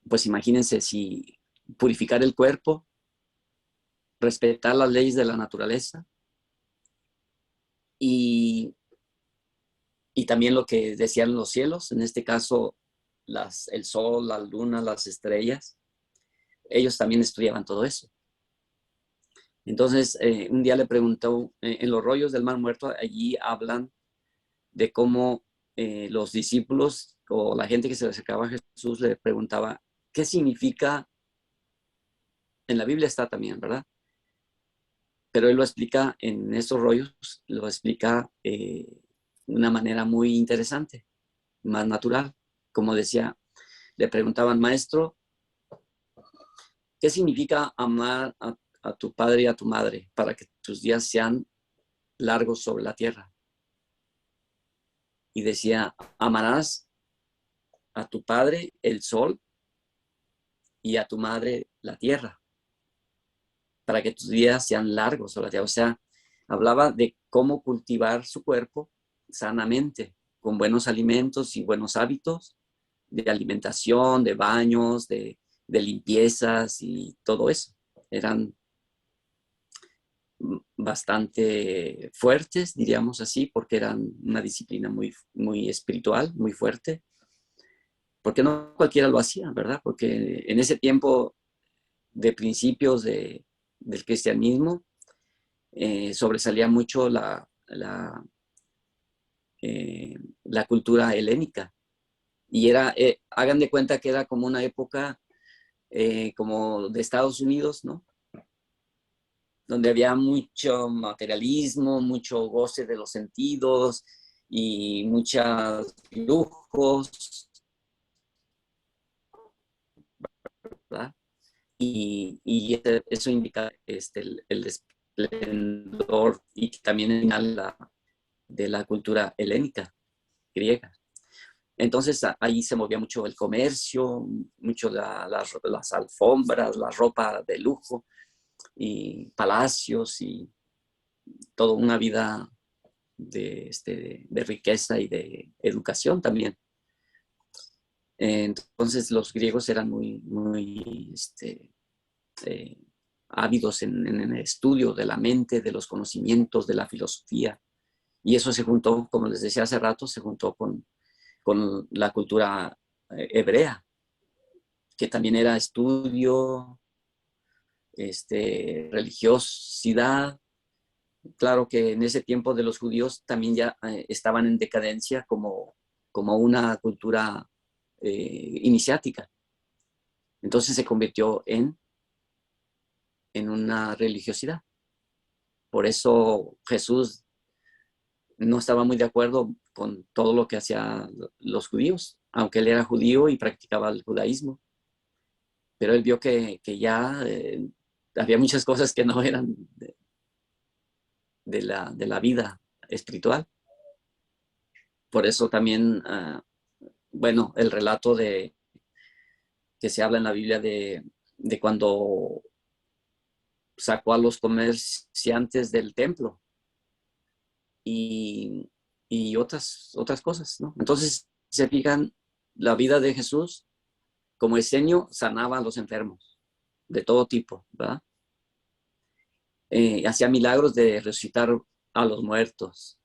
pues imagínense si purificar el cuerpo, respetar las leyes de la naturaleza y también lo que decían los cielos, en este caso el sol, la luna, las estrellas, ellos también estudiaban todo eso. Entonces, un día le preguntó, en los rollos del Mar Muerto, allí hablan de cómo los discípulos o la gente que se acercaba a Jesús le preguntaba, ¿qué significa? En la Biblia está también, ¿verdad? Pero él lo explica en estos rollos, lo explica de una manera muy interesante, más natural. Como decía, le preguntaban, maestro, ¿qué significa amar a tu padre y a tu madre para que tus días sean largos sobre la tierra? Y decía, amarás a tu padre el sol y a tu madre la tierra para que tus días sean largos sobre la tierra. O sea, hablaba de cómo cultivar su cuerpo sanamente, con buenos alimentos y buenos hábitos de alimentación, de baños, de limpiezas y todo eso. Eran bastante fuertes, diríamos así, porque eran una disciplina muy, muy espiritual, muy fuerte, porque no cualquiera lo hacía, ¿verdad? Porque en ese tiempo de principios del cristianismo sobresalía mucho la cultura helénica. Y era, hagan de cuenta que era como una época como de Estados Unidos, ¿no? Donde había mucho materialismo, mucho goce de los sentidos y muchos lujos, ¿verdad? Eso indica el esplendor y también el final de la cultura helénica, griega. Entonces ahí se movía mucho el comercio, mucho las alfombras, la ropa de lujo y palacios y toda una vida de riqueza y de educación también. Entonces los griegos eran muy, muy eh, ávidos en el estudio de la mente, de los conocimientos, de la filosofía. Y eso se juntó, como les decía hace rato, se juntó con la cultura hebrea, que también era estudio, religiosidad. Claro que en ese tiempo de los judíos también ya estaban en decadencia como una cultura iniciática. Entonces se convirtió en una religiosidad. Por eso Jesús no estaba muy de acuerdo con todo lo que hacían los judíos, aunque él era judío y practicaba el judaísmo. Pero él vio que ya había muchas cosas que no eran de la vida espiritual. Por eso también, bueno, el relato que se habla en la Biblia de cuando sacó a los comerciantes del templo y, y otras cosas, ¿no? Entonces, se fijan, la vida de Jesús como escenio sanaba a los enfermos de todo tipo, ¿verdad? Hacía milagros de resucitar a los muertos.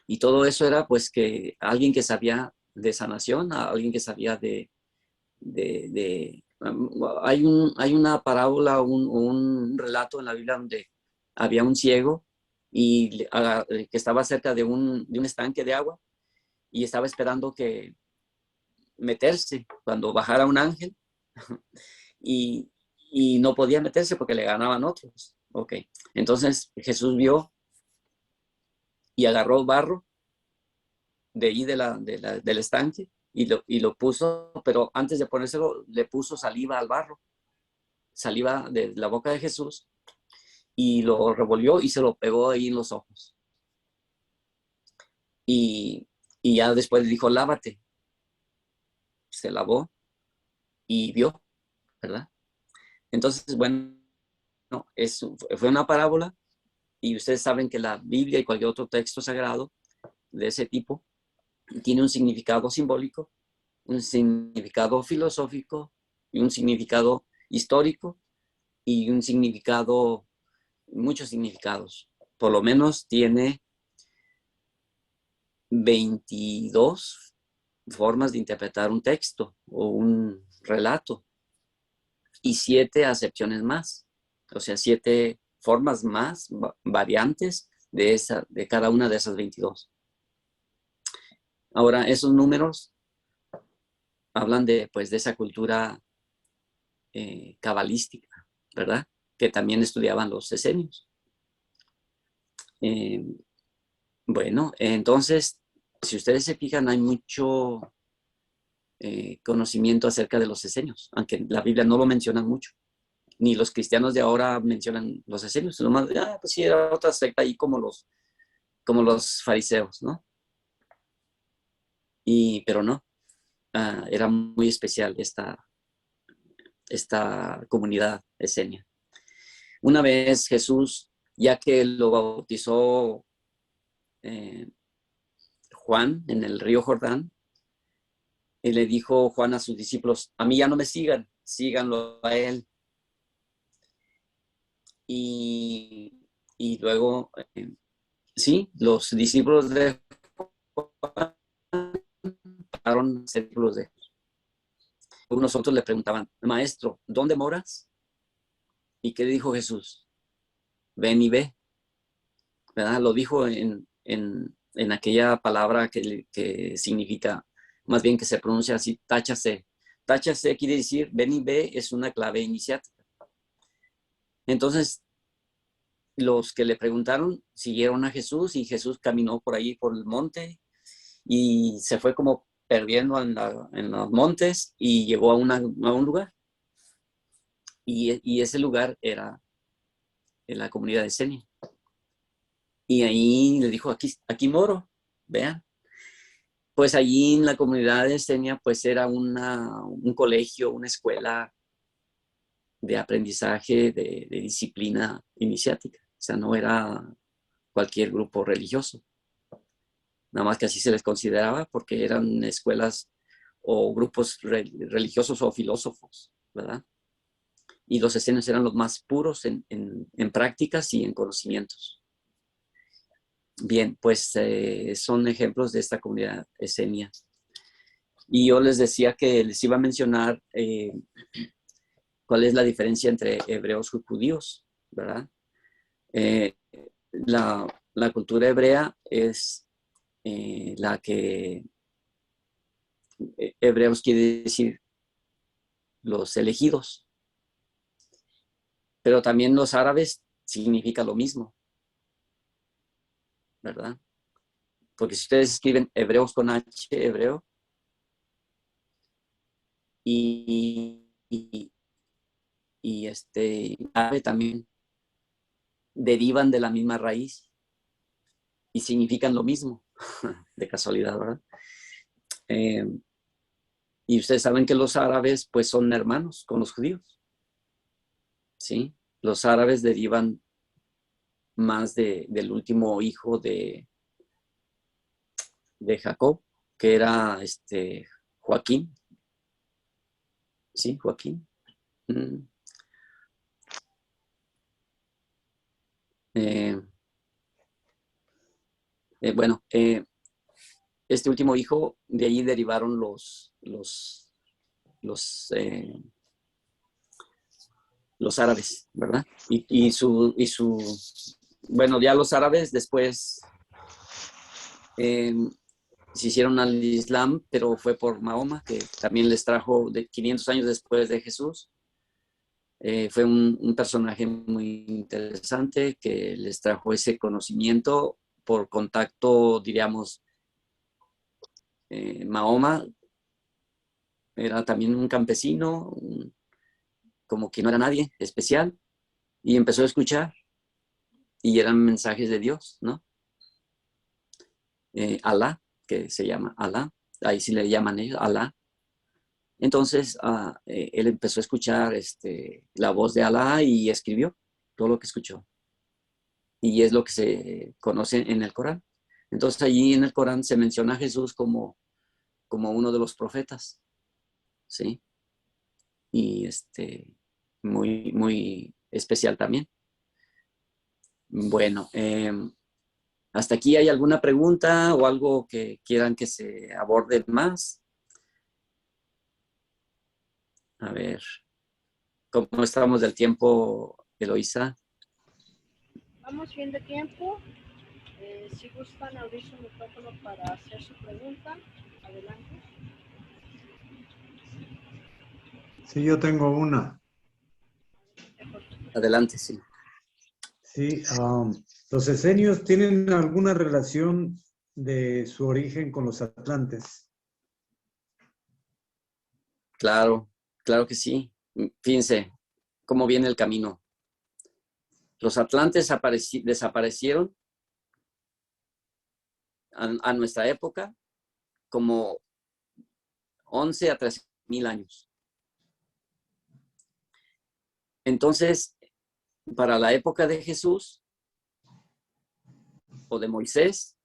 Y todo eso era pues que alguien que sabía de sanación, alguien que sabía hay una parábola, un relato en la Biblia donde había un ciego y que estaba cerca de un estanque de agua y estaba esperando que meterse cuando bajara un ángel y, y no podía meterse porque le ganaban otros. Ok, entonces Jesús vio y agarró barro de ahí del estanque y lo puso, pero antes de ponérselo le puso saliva al barro, saliva de la boca de Jesús y lo revolvió y se lo pegó ahí en los ojos. Y, y ya después le dijo, lávate. Se lavó y vio, ¿verdad? Entonces, bueno, fue una parábola y ustedes saben que la Biblia y cualquier otro texto sagrado de ese tipo tiene un significado simbólico, un significado filosófico y un significado histórico y un significado, muchos significados. Por lo menos tiene 22 formas de interpretar un texto o un relato y 7 acepciones más, o sea, 7 formas más, variantes de cada una de esas 22. Ahora, esos números hablan de, pues, de esa cultura cabalística, ¿verdad? Que también estudiaban los esenios. Bueno, entonces, si ustedes se fijan, hay mucho conocimiento acerca de los esenios, aunque la Biblia no lo menciona mucho, ni los cristianos de ahora mencionan los esenios, nomás, pues sí, era otra secta ahí como los fariseos, ¿no? Pero no, era muy especial esta comunidad esenia. Una vez Jesús, ya que lo bautizó Juan en el río Jordán, y le dijo Juan a sus discípulos, a mí ya no me sigan, síganlo a él. Y luego, sí, los discípulos de Juan pasaron a ser discípulos de Jesús. Unos otros le preguntaban, maestro, ¿dónde moras? ¿Y qué dijo Jesús? Ven y ve, ¿verdad? Lo dijo en aquella palabra que significa, más bien que se pronuncia así, táchase. Táchase quiere decir, ven y ve, es una clave iniciática. Entonces, los que le preguntaron siguieron a Jesús y Jesús caminó por ahí, por el monte, y se fue como perdiendo en los montes y llegó a un lugar. Y ese lugar era en la comunidad de Senia. Y ahí le dijo, aquí moro, vean. Pues allí en la comunidad de Senia, pues era un colegio, una escuela de aprendizaje de disciplina iniciática. O sea, no era cualquier grupo religioso. Nada más que así se les consideraba porque eran escuelas o grupos religiosos o filósofos, ¿verdad? Y los esenios eran los más puros en prácticas y en conocimientos. Bien, pues son ejemplos de esta comunidad esenia. Y yo les decía que les iba a mencionar cuál es la diferencia entre hebreos y judíos, ¿verdad? La cultura hebrea es la que hebreos quiere decir los elegidos, pero también los árabes significa lo mismo, ¿verdad? Porque si ustedes escriben hebreos con H, hebreo, y árabe también derivan de la misma raíz y significan lo mismo, de casualidad, ¿verdad? Y ustedes saben que los árabes pues son hermanos con los judíos, ¿sí? Los árabes derivan más del último hijo de Jacob, que era Joaquín, ¿sí? Joaquín. Bueno, este último hijo, de allí derivaron los árabes, ¿verdad? Bueno, ya los árabes después se hicieron al Islam, pero fue por Mahoma, que también les trajo 500 años después de Jesús. Fue un personaje muy interesante que les trajo ese conocimiento por contacto, diríamos, Mahoma era también un campesino, como que no era nadie especial, y empezó a escuchar, y eran mensajes de Dios, ¿no? Alá, que se llama Alá, ahí sí le llaman ellos, Alá. Entonces, él empezó a escuchar la voz de Alá y escribió todo lo que escuchó. Y es lo que se conoce en el Corán. Entonces allí en el Corán se menciona a Jesús como uno de los profetas, ¿sí? Y muy, muy especial también. Bueno, ¿hasta aquí hay alguna pregunta o algo que quieran que se aborde más? A ver, ¿cómo estamos del tiempo, Eloisa? Vamos bien de tiempo. Si gustan abrir su micrófono para hacer su pregunta, adelante. Sí, yo tengo una. Adelante, sí. Sí, ¿los esenios tienen alguna relación de su origen con los atlantes? Claro, claro que sí. Fíjense cómo viene el camino. Los atlantes desaparecieron a nuestra época como 11 a 13 mil años. Entonces, para la época de Jesús o de Moisés,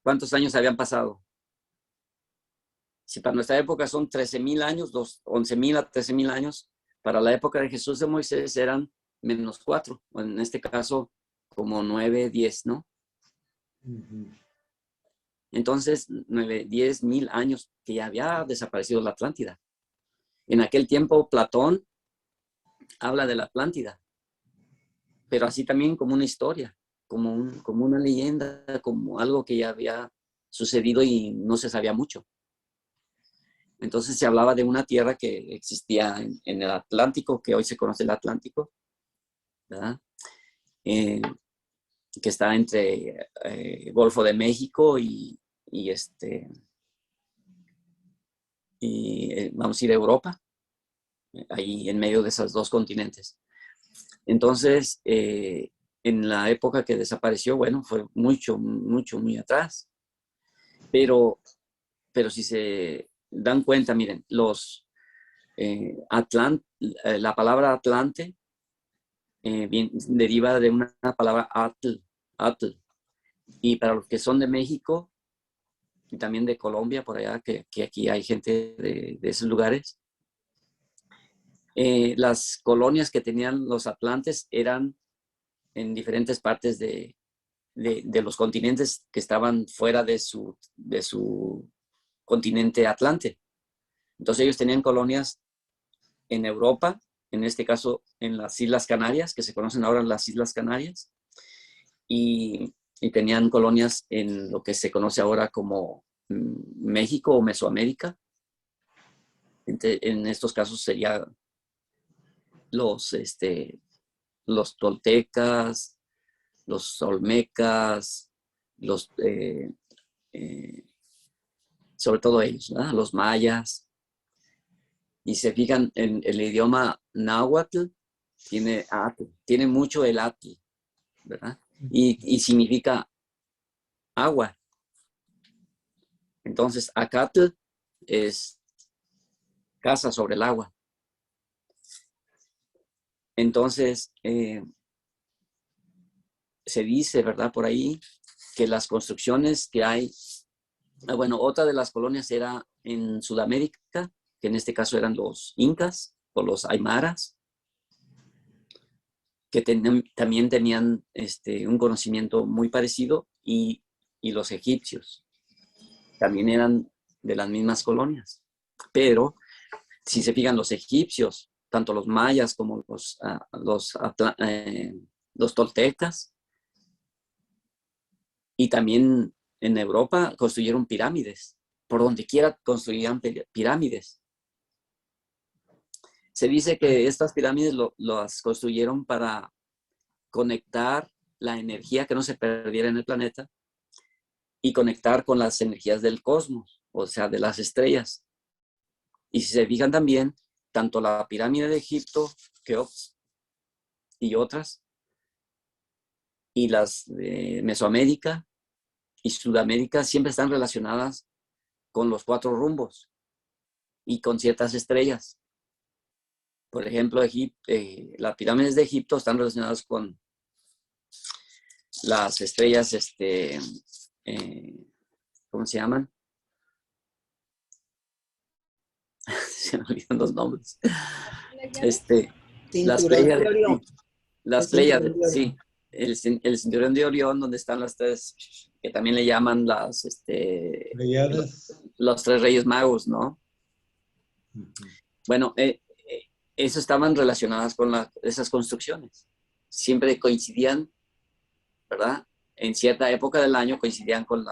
¿cuántos años habían pasado? Si para nuestra época son 13,000 años, 11,000 a 13,000 años, para la época de Jesús de Moisés eran menos 4, o en este caso como 9, 10, ¿no? Entonces, 9, 10 mil años que ya había desaparecido la Atlántida. En aquel tiempo, Platón habla de la Atlántida, pero así también como una historia, como una leyenda, como algo que ya había sucedido y no se sabía mucho. Entonces se hablaba de una tierra que existía en el Atlántico, que hoy se conoce el Atlántico, ¿verdad? Que está entre Golfo de México y vamos a ir a Europa, ahí en medio de esos dos continentes. Entonces, en la época que desapareció, bueno, fue mucho, mucho, muy atrás. Pero si se dan cuenta, miren, la palabra Atlante deriva de una palabra atl. Y para los que son de México y también de Colombia, por allá, que aquí hay gente de esos lugares, las colonias que tenían los atlantes eran en diferentes partes de los continentes que estaban fuera de su continente Atlante. Entonces ellos tenían colonias en Europa, en este caso en las Islas Canarias, que se conocen ahora las Islas Canarias, y tenían colonias en lo que se conoce ahora como México o Mesoamérica. En estos casos serían los toltecas, los olmecas, sobre todo ellos, ¿verdad? Los mayas. Y se fijan en el idioma náhuatl, tiene mucho el atl, ¿verdad? Y significa agua. Entonces, acatl es casa sobre el agua. Entonces, se dice, ¿verdad? Por ahí, que las construcciones que hay, bueno, otra de las colonias era en Sudamérica, que en este caso eran los incas o los aymaras, que también tenían un conocimiento muy parecido, y los egipcios también eran de las mismas colonias. Pero si se fijan, los egipcios, tanto los mayas como los toltecas, y también en Europa construyeron pirámides. Por donde quiera construían pirámides. Se dice que estas pirámides las construyeron para conectar la energía que no se perdiera en el planeta y conectar con las energías del cosmos, o sea, de las estrellas. Y si se fijan también, tanto la pirámide de Egipto, Keops, y otras, y las de Mesoamérica y Sudamérica siempre están relacionadas con los 4 rumbos y con ciertas estrellas. Por ejemplo, las pirámides de Egipto están relacionadas con las estrellas, ¿cómo se llaman? Se me olvidan los nombres. Las Pléyades, sí. Las Pléyades, sí. El cinturón de Orión, donde están las tres, que también le llaman los tres reyes magos, ¿no? Bueno, eso estaban relacionadas con esas construcciones. Siempre coincidían, ¿verdad? En cierta época del año coincidían con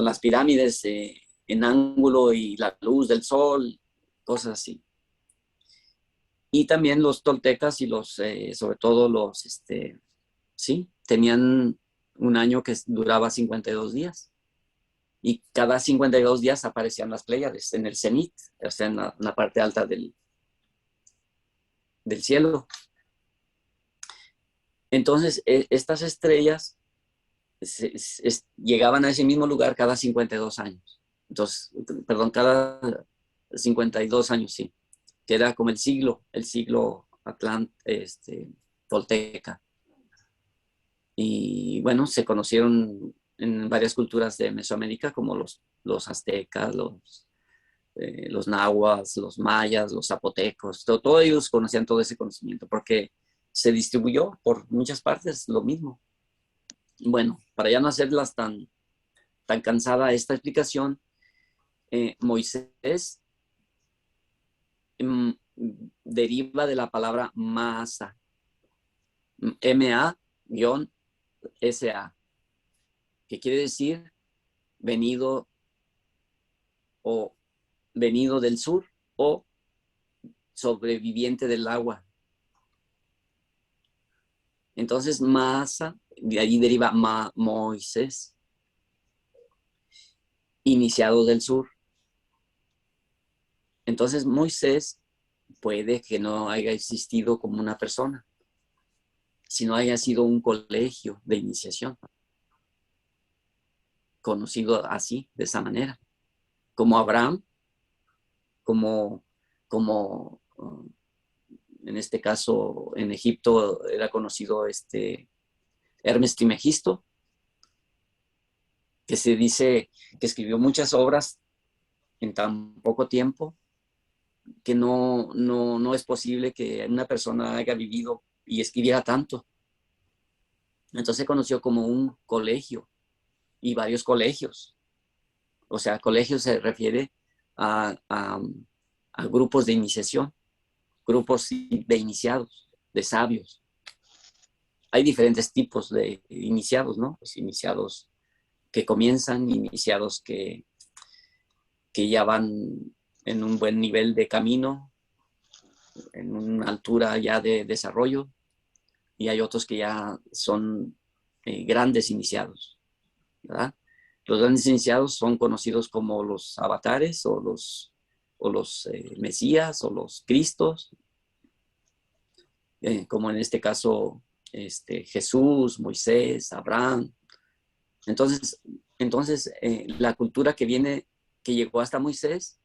las pirámides en ángulo y la luz del sol, cosas así. Y también los toltecas y sobre todo sí, tenían un año que duraba 52 días. Y cada 52 días aparecían las Pléyades en el cenit, o sea, en la parte alta del cielo. Entonces, estas estrellas llegaban a ese mismo lugar cada 52 años. Entonces, perdón, cada 52 años, sí. Que era como el siglo tolteca. Y bueno, se conocieron en varias culturas de Mesoamérica, como los aztecas, los nahuas, los mayas, los zapotecos. Todos ellos conocían todo ese conocimiento porque se distribuyó por muchas partes lo mismo. Bueno, para ya no hacerlas tan cansada esta explicación, Moisés deriva de la palabra Masa, M-A-S-A, que quiere decir venido del sur o sobreviviente del agua. Entonces, Masa, de ahí deriva Moisés, iniciado del sur. Entonces, Moisés puede que no haya existido como una persona, sino haya sido un colegio de iniciación, conocido así, de esa manera, como Abraham, como en este caso en Egipto era conocido Hermes Trismegisto, que se dice que escribió muchas obras en tan poco tiempo que no es posible que una persona haya vivido y escribiera tanto. Entonces se conoció como un colegio y varios colegios. O sea, colegio se refiere a grupos de iniciación, grupos de iniciados, de sabios. Hay diferentes tipos de iniciados, ¿no? Pues iniciados que comienzan, iniciados que ya van en un buen nivel de camino, en una altura ya de desarrollo, y hay otros que ya son grandes iniciados, ¿verdad? Los grandes iniciados son conocidos como los avatares o los mesías o los cristos, como en este caso Jesús, Moisés, Abraham. Entonces la cultura que llegó hasta Moisés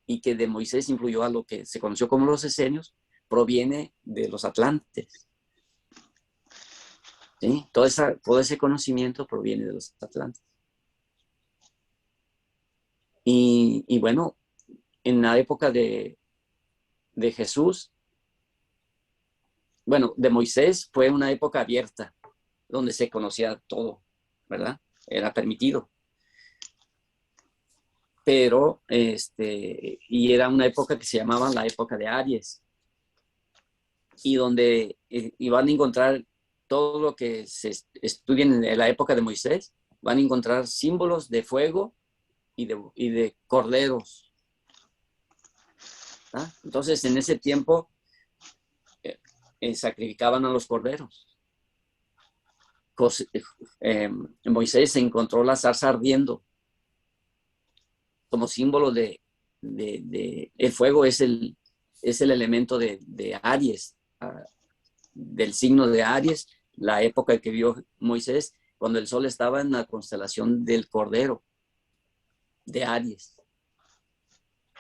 y que de Moisés influyó a lo que se conoció como los esenios, proviene de los atlantes. ¿Sí? Todo ese conocimiento proviene de los atlantes. Y bueno, en la época de Jesús, bueno, de Moisés fue una época abierta, donde se conocía todo, ¿verdad? Era permitido. Pero, y era una época que se llamaba la época de Aries, y donde iban a encontrar todo lo que se estudia en la época de Moisés, van a encontrar símbolos de fuego y de corderos. ¿Ah? Entonces, en ese tiempo, sacrificaban a los corderos. Moisés encontró la zarza ardiendo como símbolo de el fuego es el elemento de Aries, del signo de Aries, la época que vio Moisés, cuando el sol estaba en la constelación del Cordero, de Aries.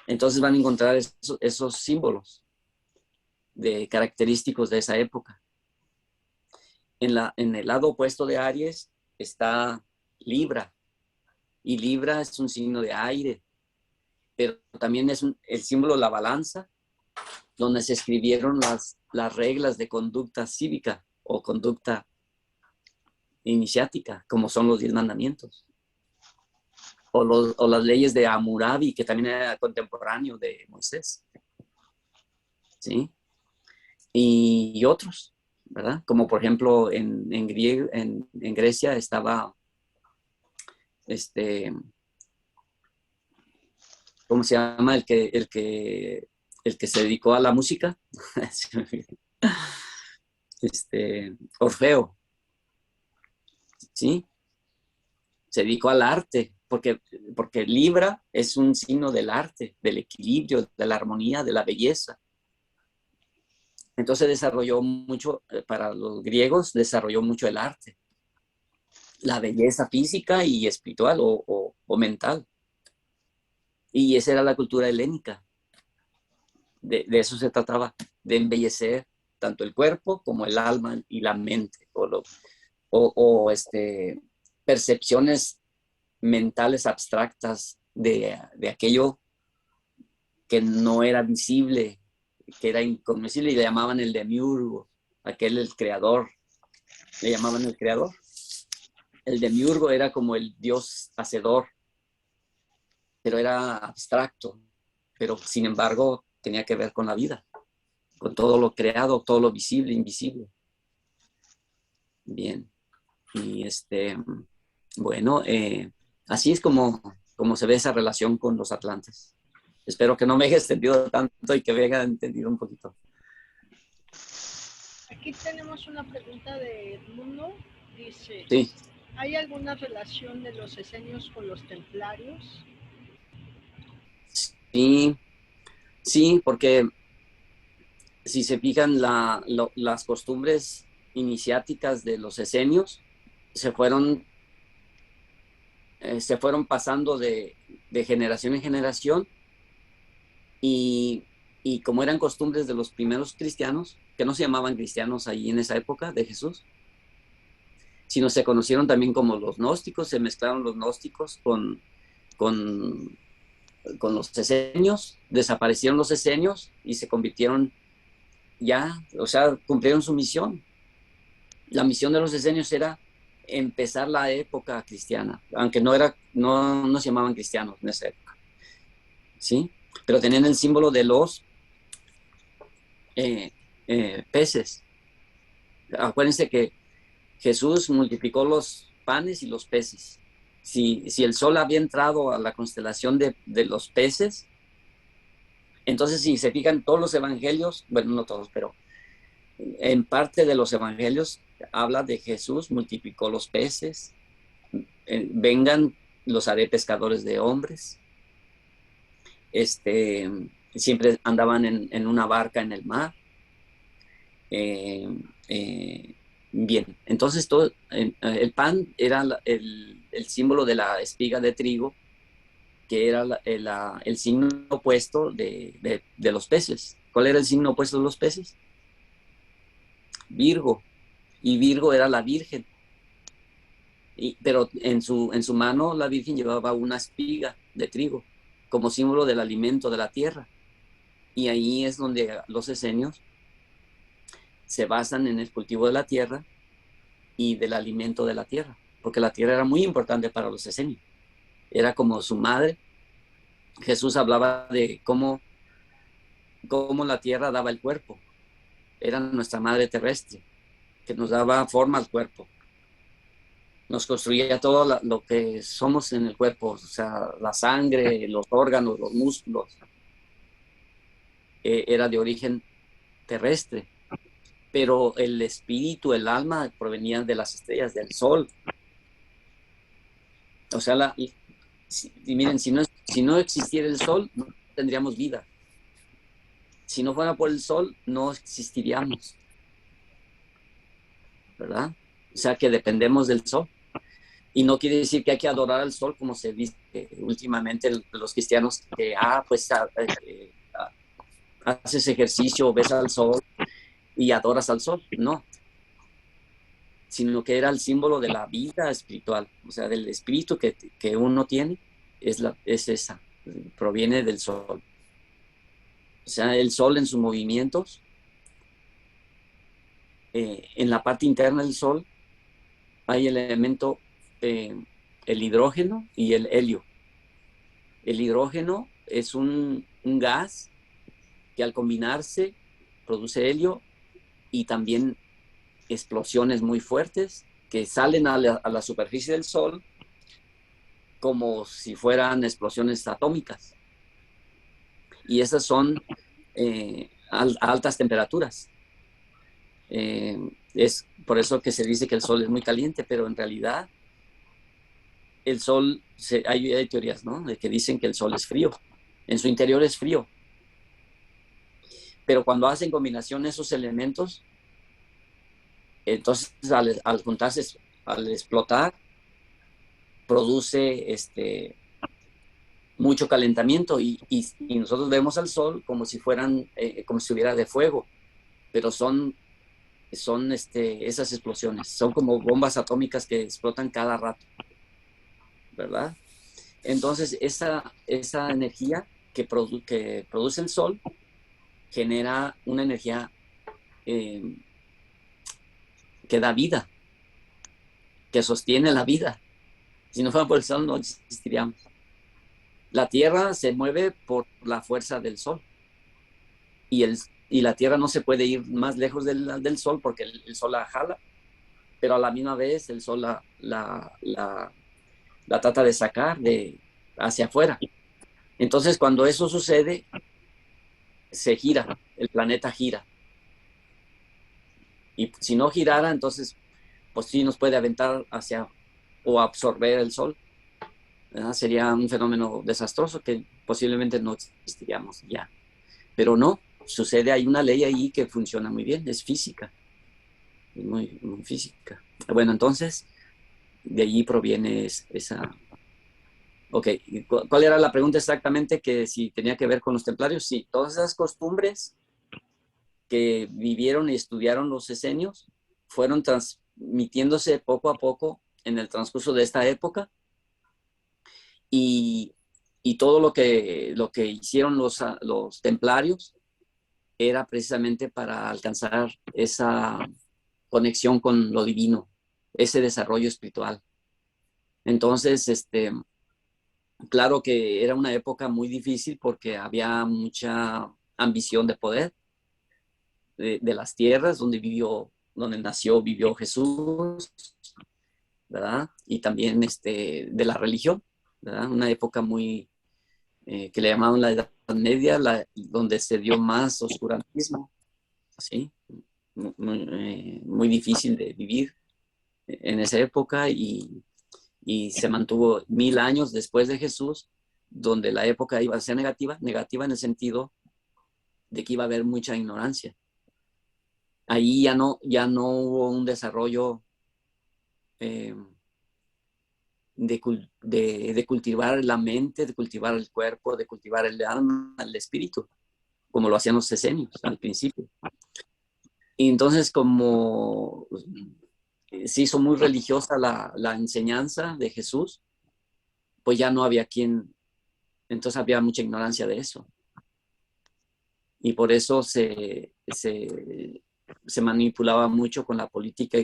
Entonces van a encontrar esos símbolos característicos de esa época. en el lado opuesto de Aries está Libra, y Libra es un signo de aire, pero también es el símbolo de la balanza, donde se escribieron las reglas de conducta cívica o conducta iniciática, como son los 10 mandamientos, o las leyes de Hammurabi, que también era contemporáneo de Moisés, ¿sí? Y otros, ¿verdad? Como por ejemplo en Grecia estaba, ¿cómo se llama? El que se dedicó a la música, Orfeo, ¿sí? Se dedicó al arte, porque Libra es un signo del arte, del equilibrio, de la armonía, de la belleza. Entonces desarrolló mucho, para los griegos, desarrolló mucho el arte, la belleza física y espiritual o mental. Y esa era la cultura helénica. De eso se trataba, de embellecer tanto el cuerpo como el alma y la mente, o percepciones mentales abstractas de aquello que no era visible, que era incognoscible, y le llamaban el demiurgo, el creador, le llamaban el creador. El demiurgo era como el dios hacedor, pero era abstracto, pero sin embargo tenía que ver con la vida, con todo lo creado, todo lo visible, invisible. Bien, y bueno, así es como se ve esa relación con los atlantes. Espero que no me haya extendido tanto y que me haya entendido un poquito. Aquí tenemos una pregunta de Edmundo. Dice, Sí. ¿hay alguna relación de los esenios con los templarios? Sí, porque si se fijan, las costumbres iniciáticas de los esenios se fueron pasando de generación en generación, y como eran costumbres de los primeros cristianos, que no se llamaban cristianos ahí en esa época de Jesús, sino se conocieron también como los gnósticos, se mezclaron los gnósticos con los esenios, desaparecieron los esenios y se convirtieron cumplieron su misión. La misión de los esenios era empezar la época cristiana, aunque no se llamaban cristianos en esa época, ¿sí? Pero tenían el símbolo de los peces. Acuérdense que Jesús multiplicó los panes y los peces. Si el sol había entrado a la constelación de los peces, entonces si se fijan todos los evangelios, bueno, no todos, pero en parte de los evangelios habla de Jesús multiplicó los peces, vengan, los haré pescadores de hombres. Siempre andaban en una barca en el mar. Bien, entonces el pan era el símbolo de la espiga de trigo, que era el signo opuesto de los peces. ¿Cuál era el signo opuesto de los peces? Virgo, y Virgo era la Virgen. Pero en su mano la Virgen llevaba una espiga de trigo como símbolo del alimento de la tierra. Y ahí es donde los esenios se basan en el cultivo de la tierra y del alimento de la tierra, porque la tierra era muy importante para los esenios. Era como su madre. Jesús hablaba de cómo la tierra daba el cuerpo. Era nuestra madre terrestre, que nos daba forma al cuerpo. Nos construía todo lo que somos en el cuerpo, o sea, la sangre, los órganos, los músculos. Era de origen terrestre, pero el espíritu, el alma, provenían de las estrellas, del sol. O sea, miren, si no existiera el sol, no tendríamos vida. Si no fuera por el sol, no existiríamos, ¿verdad? O sea, que dependemos del sol. Y no quiere decir que hay que adorar al sol, como se dice últimamente los cristianos, que haces ejercicio, ves al sol y adoras al sol. No. sino que era el símbolo de la vida espiritual, o sea, del espíritu que uno tiene, es esa, proviene del sol. O sea, el sol en sus movimientos, en la parte interna del sol hay el elemento, el hidrógeno y el helio. El hidrógeno es un gas que al combinarse produce helio y también explosiones muy fuertes que salen a la superficie del sol como si fueran explosiones atómicas. Y esas son a altas temperaturas. Es por eso que se dice que el sol es muy caliente, pero en realidad el sol, hay teorías, ¿no?, de que dicen que el sol es frío. En su interior es frío. Pero cuando hacen combinación esos elementos, entonces al juntarse, al explotar, produce mucho calentamiento y nosotros vemos al sol como si fueran, como si hubiera de fuego, pero son esas explosiones, son como bombas atómicas que explotan cada rato, ¿verdad? Entonces esa energía que produce el sol genera una energía que da vida, que sostiene la vida. Si no fuera por el sol no existiríamos. La Tierra se mueve por la fuerza del sol y la Tierra no se puede ir más lejos del sol porque el sol la jala, pero a la misma vez el sol la trata de sacar hacia afuera. Entonces cuando eso sucede, se gira, el planeta gira. Y si no girara, entonces pues sí nos puede aventar hacia o absorber el sol. Sería un fenómeno desastroso que posiblemente no existiríamos ya. Pero no, sucede, hay una ley ahí que funciona muy bien, es física, es muy, muy física. Bueno, entonces, de allí proviene esa... Ok, ¿cuál era la pregunta exactamente? Que si tenía que ver con los templarios. Sí, todas esas costumbres que vivieron y estudiaron los esenios fueron transmitiéndose poco a poco en el transcurso de esta época y todo lo que hicieron los templarios era precisamente para alcanzar esa conexión con lo divino, ese desarrollo espiritual. Entonces, claro que era una época muy difícil porque había mucha ambición de poder de las tierras donde vivió Jesús, ¿verdad? Y también de la religión, ¿verdad? Una época muy, que le llamaban la Edad Media, donde se dio más oscurantismo, ¿sí? Muy difícil de vivir en esa época y se mantuvo 1000 años después de Jesús, donde la época iba a ser negativa en el sentido de que iba a haber mucha ignorancia. Ahí ya no hubo un desarrollo de cultivar la mente, de cultivar el cuerpo, de cultivar el alma, el espíritu, como lo hacían los esenios al principio. Y entonces, como se hizo muy religiosa la enseñanza de Jesús, pues ya no había entonces había mucha ignorancia de eso. Y por eso se manipulaba mucho con la política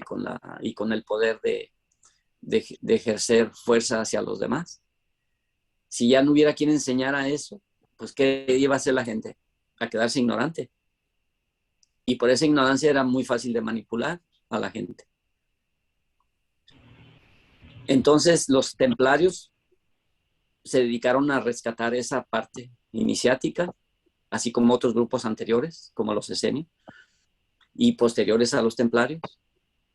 y con el poder de ejercer fuerza hacia los demás. Si ya no hubiera quien enseñara eso, pues ¿qué iba a hacer la gente? A quedarse ignorante. Y por esa ignorancia era muy fácil de manipular a la gente. Entonces los templarios se dedicaron a rescatar esa parte iniciática, así como otros grupos anteriores, como los esenios, y posteriores a los templarios,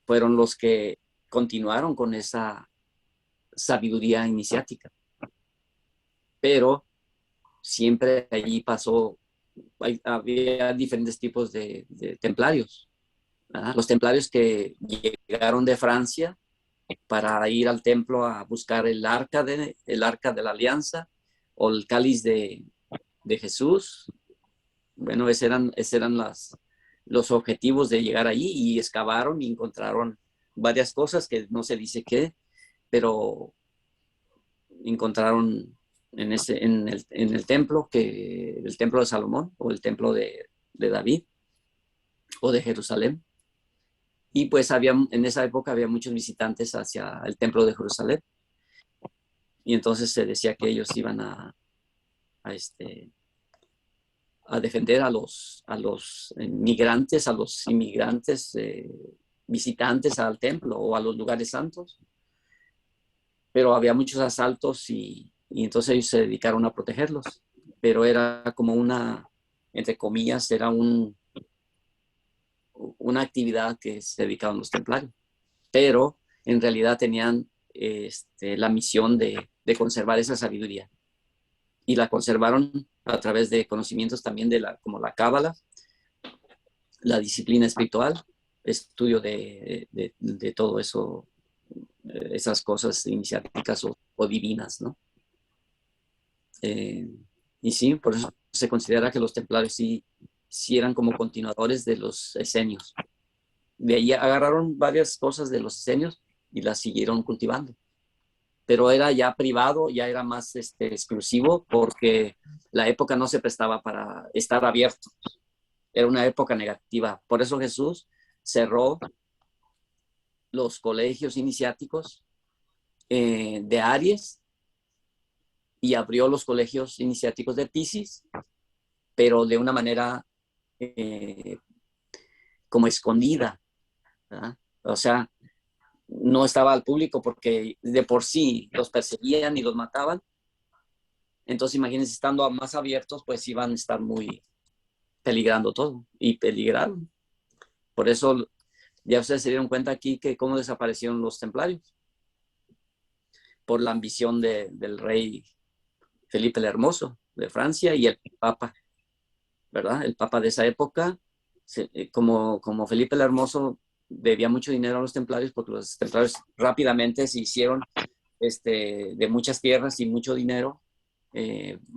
fueron los que continuaron con esa sabiduría iniciática. Pero siempre allí había diferentes tipos de templarios, ¿verdad? Los templarios que llegaron de Francia para ir al templo a buscar el arca de la alianza o el cáliz de Jesús. Bueno, esos eran los objetivos de llegar allí y excavaron y encontraron varias cosas que no se dice qué, pero encontraron en el templo, el templo de Salomón o el templo de David o de Jerusalén. Y pues en esa época había muchos visitantes hacia el templo de Jerusalén. Y entonces se decía que ellos iban a defender a los migrantes, a los inmigrantes visitantes al templo o a los lugares santos. Pero había muchos asaltos y entonces ellos se dedicaron a protegerlos. Pero era como entre comillas, era una actividad que se dedicaban los templarios. Pero en realidad tenían la misión de conservar esa sabiduría. Y la conservaron a través de conocimientos también como la cábala, la disciplina espiritual, estudio de todo eso, esas cosas iniciáticas o divinas, ¿no? Y sí, por eso se considera que los templarios sí eran como continuadores de los esenios. De ahí agarraron varias cosas de los esenios y las siguieron cultivando. Pero era ya privado, ya era más exclusivo, porque la época no se prestaba para estar abierto. Era una época negativa. Por eso Jesús cerró los colegios iniciáticos de Aries y abrió los colegios iniciáticos de Piscis, pero de una manera como escondida, ¿verdad? O sea, no estaba al público porque de por sí los perseguían y los mataban. Entonces, imagínense, estando más abiertos, pues iban a estar muy peligrando todo. Y peligraron. Por eso, ya ustedes se dieron cuenta aquí que cómo desaparecieron los templarios. Por la ambición del rey Felipe el Hermoso de Francia y el Papa, ¿verdad? El Papa de esa época, como Felipe el Hermoso debía mucho dinero a los templarios, porque los templarios rápidamente se hicieron de muchas tierras y mucho dinero,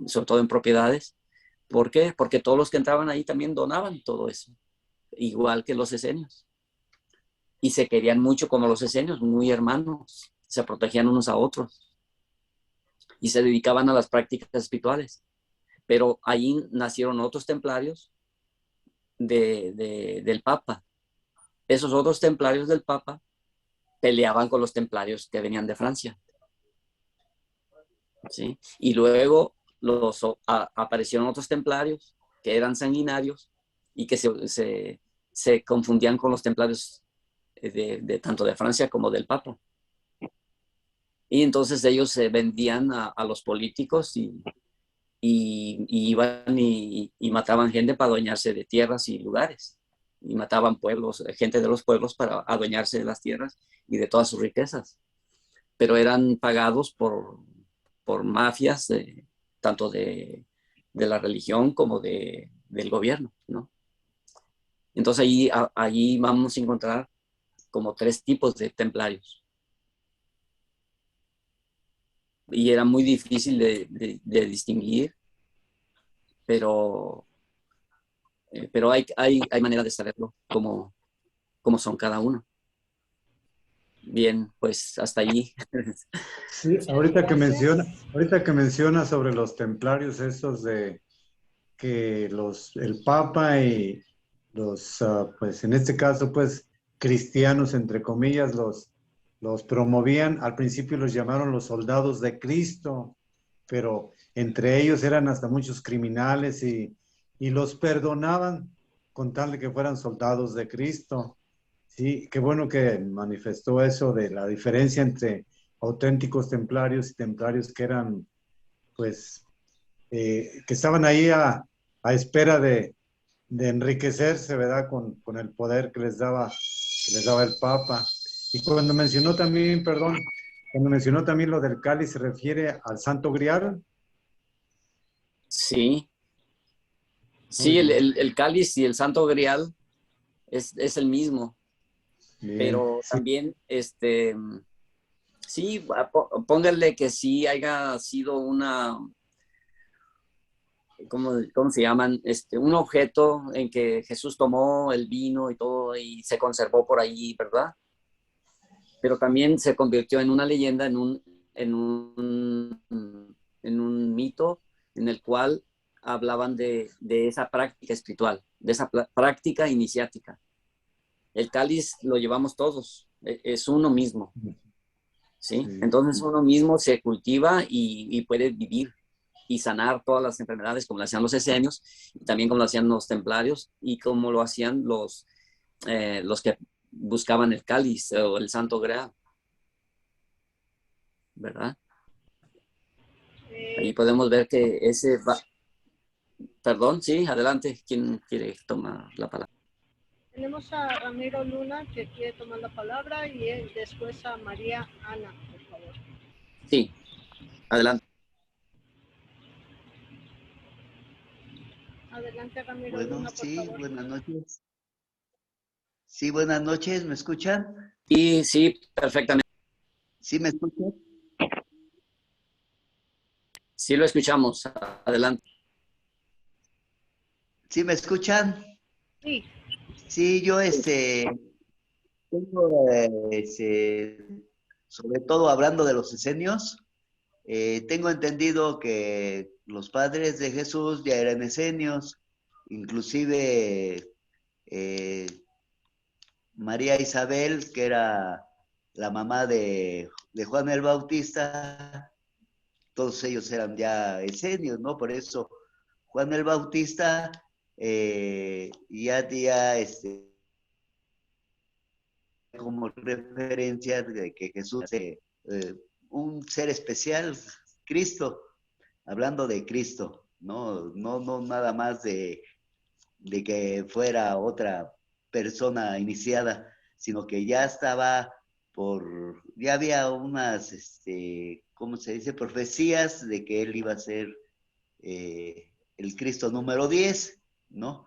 sobre todo en propiedades. ¿Por qué? Porque todos los que entraban ahí también donaban todo eso, igual que los esenios. Y se querían mucho como los esenios, muy hermanos, se protegían unos a otros y se dedicaban a las prácticas espirituales. Pero ahí nacieron otros templarios del Papa. Esos otros templarios del Papa peleaban con los templarios que venían de Francia, ¿sí? Y luego aparecieron otros templarios que eran sanguinarios y que se confundían con los templarios tanto de Francia como del Papa. Y entonces ellos se vendían a los políticos y iban y mataban gente para adueñarse de tierras y lugares. Y mataban pueblos, gente de los pueblos para adueñarse de las tierras y de todas sus riquezas. Pero eran pagados por mafias, tanto de la religión como del gobierno, ¿no? Entonces allí vamos a encontrar como 3 tipos de templarios. Y era muy difícil de distinguir, pero hay manera de saberlo, cómo son cada uno. Bien, pues hasta allí. Sí, ahorita que menciona sobre los templarios, esos de que el Papa y los, pues en este caso, pues cristianos, entre comillas, los promovían. Al principio los llamaron los soldados de Cristo, pero entre ellos eran hasta muchos criminales y los perdonaban con tal de que fueran soldados de Cristo. Sí, qué bueno que manifestó eso de la diferencia entre auténticos templarios y templarios que eran, pues, que estaban ahí a espera de enriquecerse, ¿verdad? Con el poder que les daba el Papa. Y cuando mencionó también, perdón, cuando mencionó también lo del cáliz, ¿se refiere al Santo Grial? Sí, Muy sí, bien, el cáliz y el Santo Grial es el mismo, bien. pero Sí, también, sí, póngale que sí haya sido ¿cómo se llaman? Un objeto en que Jesús tomó el vino y todo y se conservó por ahí, ¿verdad? pero también se convirtió en una leyenda, en un mito en el cual hablaban de esa práctica espiritual, de esa práctica iniciática. El cáliz lo llevamos todos, es uno mismo, ¿sí? Sí. Entonces uno mismo se cultiva y puede vivir y sanar todas las enfermedades como lo hacían los esenios, y también como lo hacían los templarios y como lo hacían los que buscaban el cáliz o el santo grial, ¿verdad? Ahí podemos ver que ese va... Perdón, sí, adelante. ¿Quién quiere tomar la palabra? Tenemos a Ramiro Luna que quiere tomar la palabra y después a María Ana, por favor. Sí, adelante. Adelante, Ramiro Bueno, Luna, por sí, favor. buenas noches. Sí, buenas noches, ¿me escuchan? Y sí, perfectamente. ¿Sí me escuchan? Sí lo escuchamos. Adelante. ¿Sí me escuchan? Sí, Sí, yo tengo, sobre todo hablando de los esenios, tengo entendido que los padres de Jesús ya eran esenios, inclusive eh, María Isabel, que era la mamá de Juan el Bautista, todos ellos eran ya esenios, ¿no? Por eso Juan el Bautista ya como referencia de que Jesús es un ser especial, Cristo, hablando de Cristo, no nada más de que fuera otra persona iniciada, sino que ya estaba ya había unas, ¿cómo se dice? Profecías de que él iba a ser el Cristo número 10, ¿no?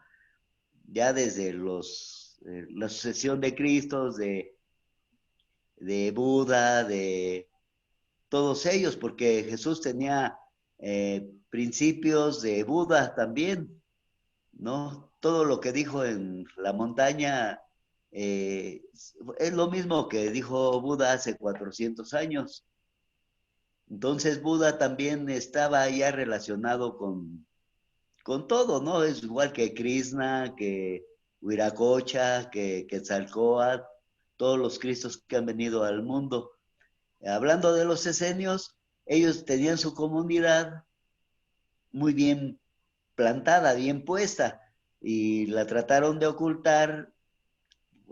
Ya desde la sucesión de Cristos, de Buda, de todos ellos, porque Jesús tenía principios de Buda también, ¿no? Todo lo que dijo en la montaña es lo mismo que dijo Buda hace 400 años. Entonces Buda también estaba ya relacionado con todo, ¿no? Es igual que Krishna, que Huiracocha, que Quetzalcóatl, todos los cristos que han venido al mundo. Hablando de los esenios, ellos tenían su comunidad muy bien plantada, bien puesta, y la trataron de ocultar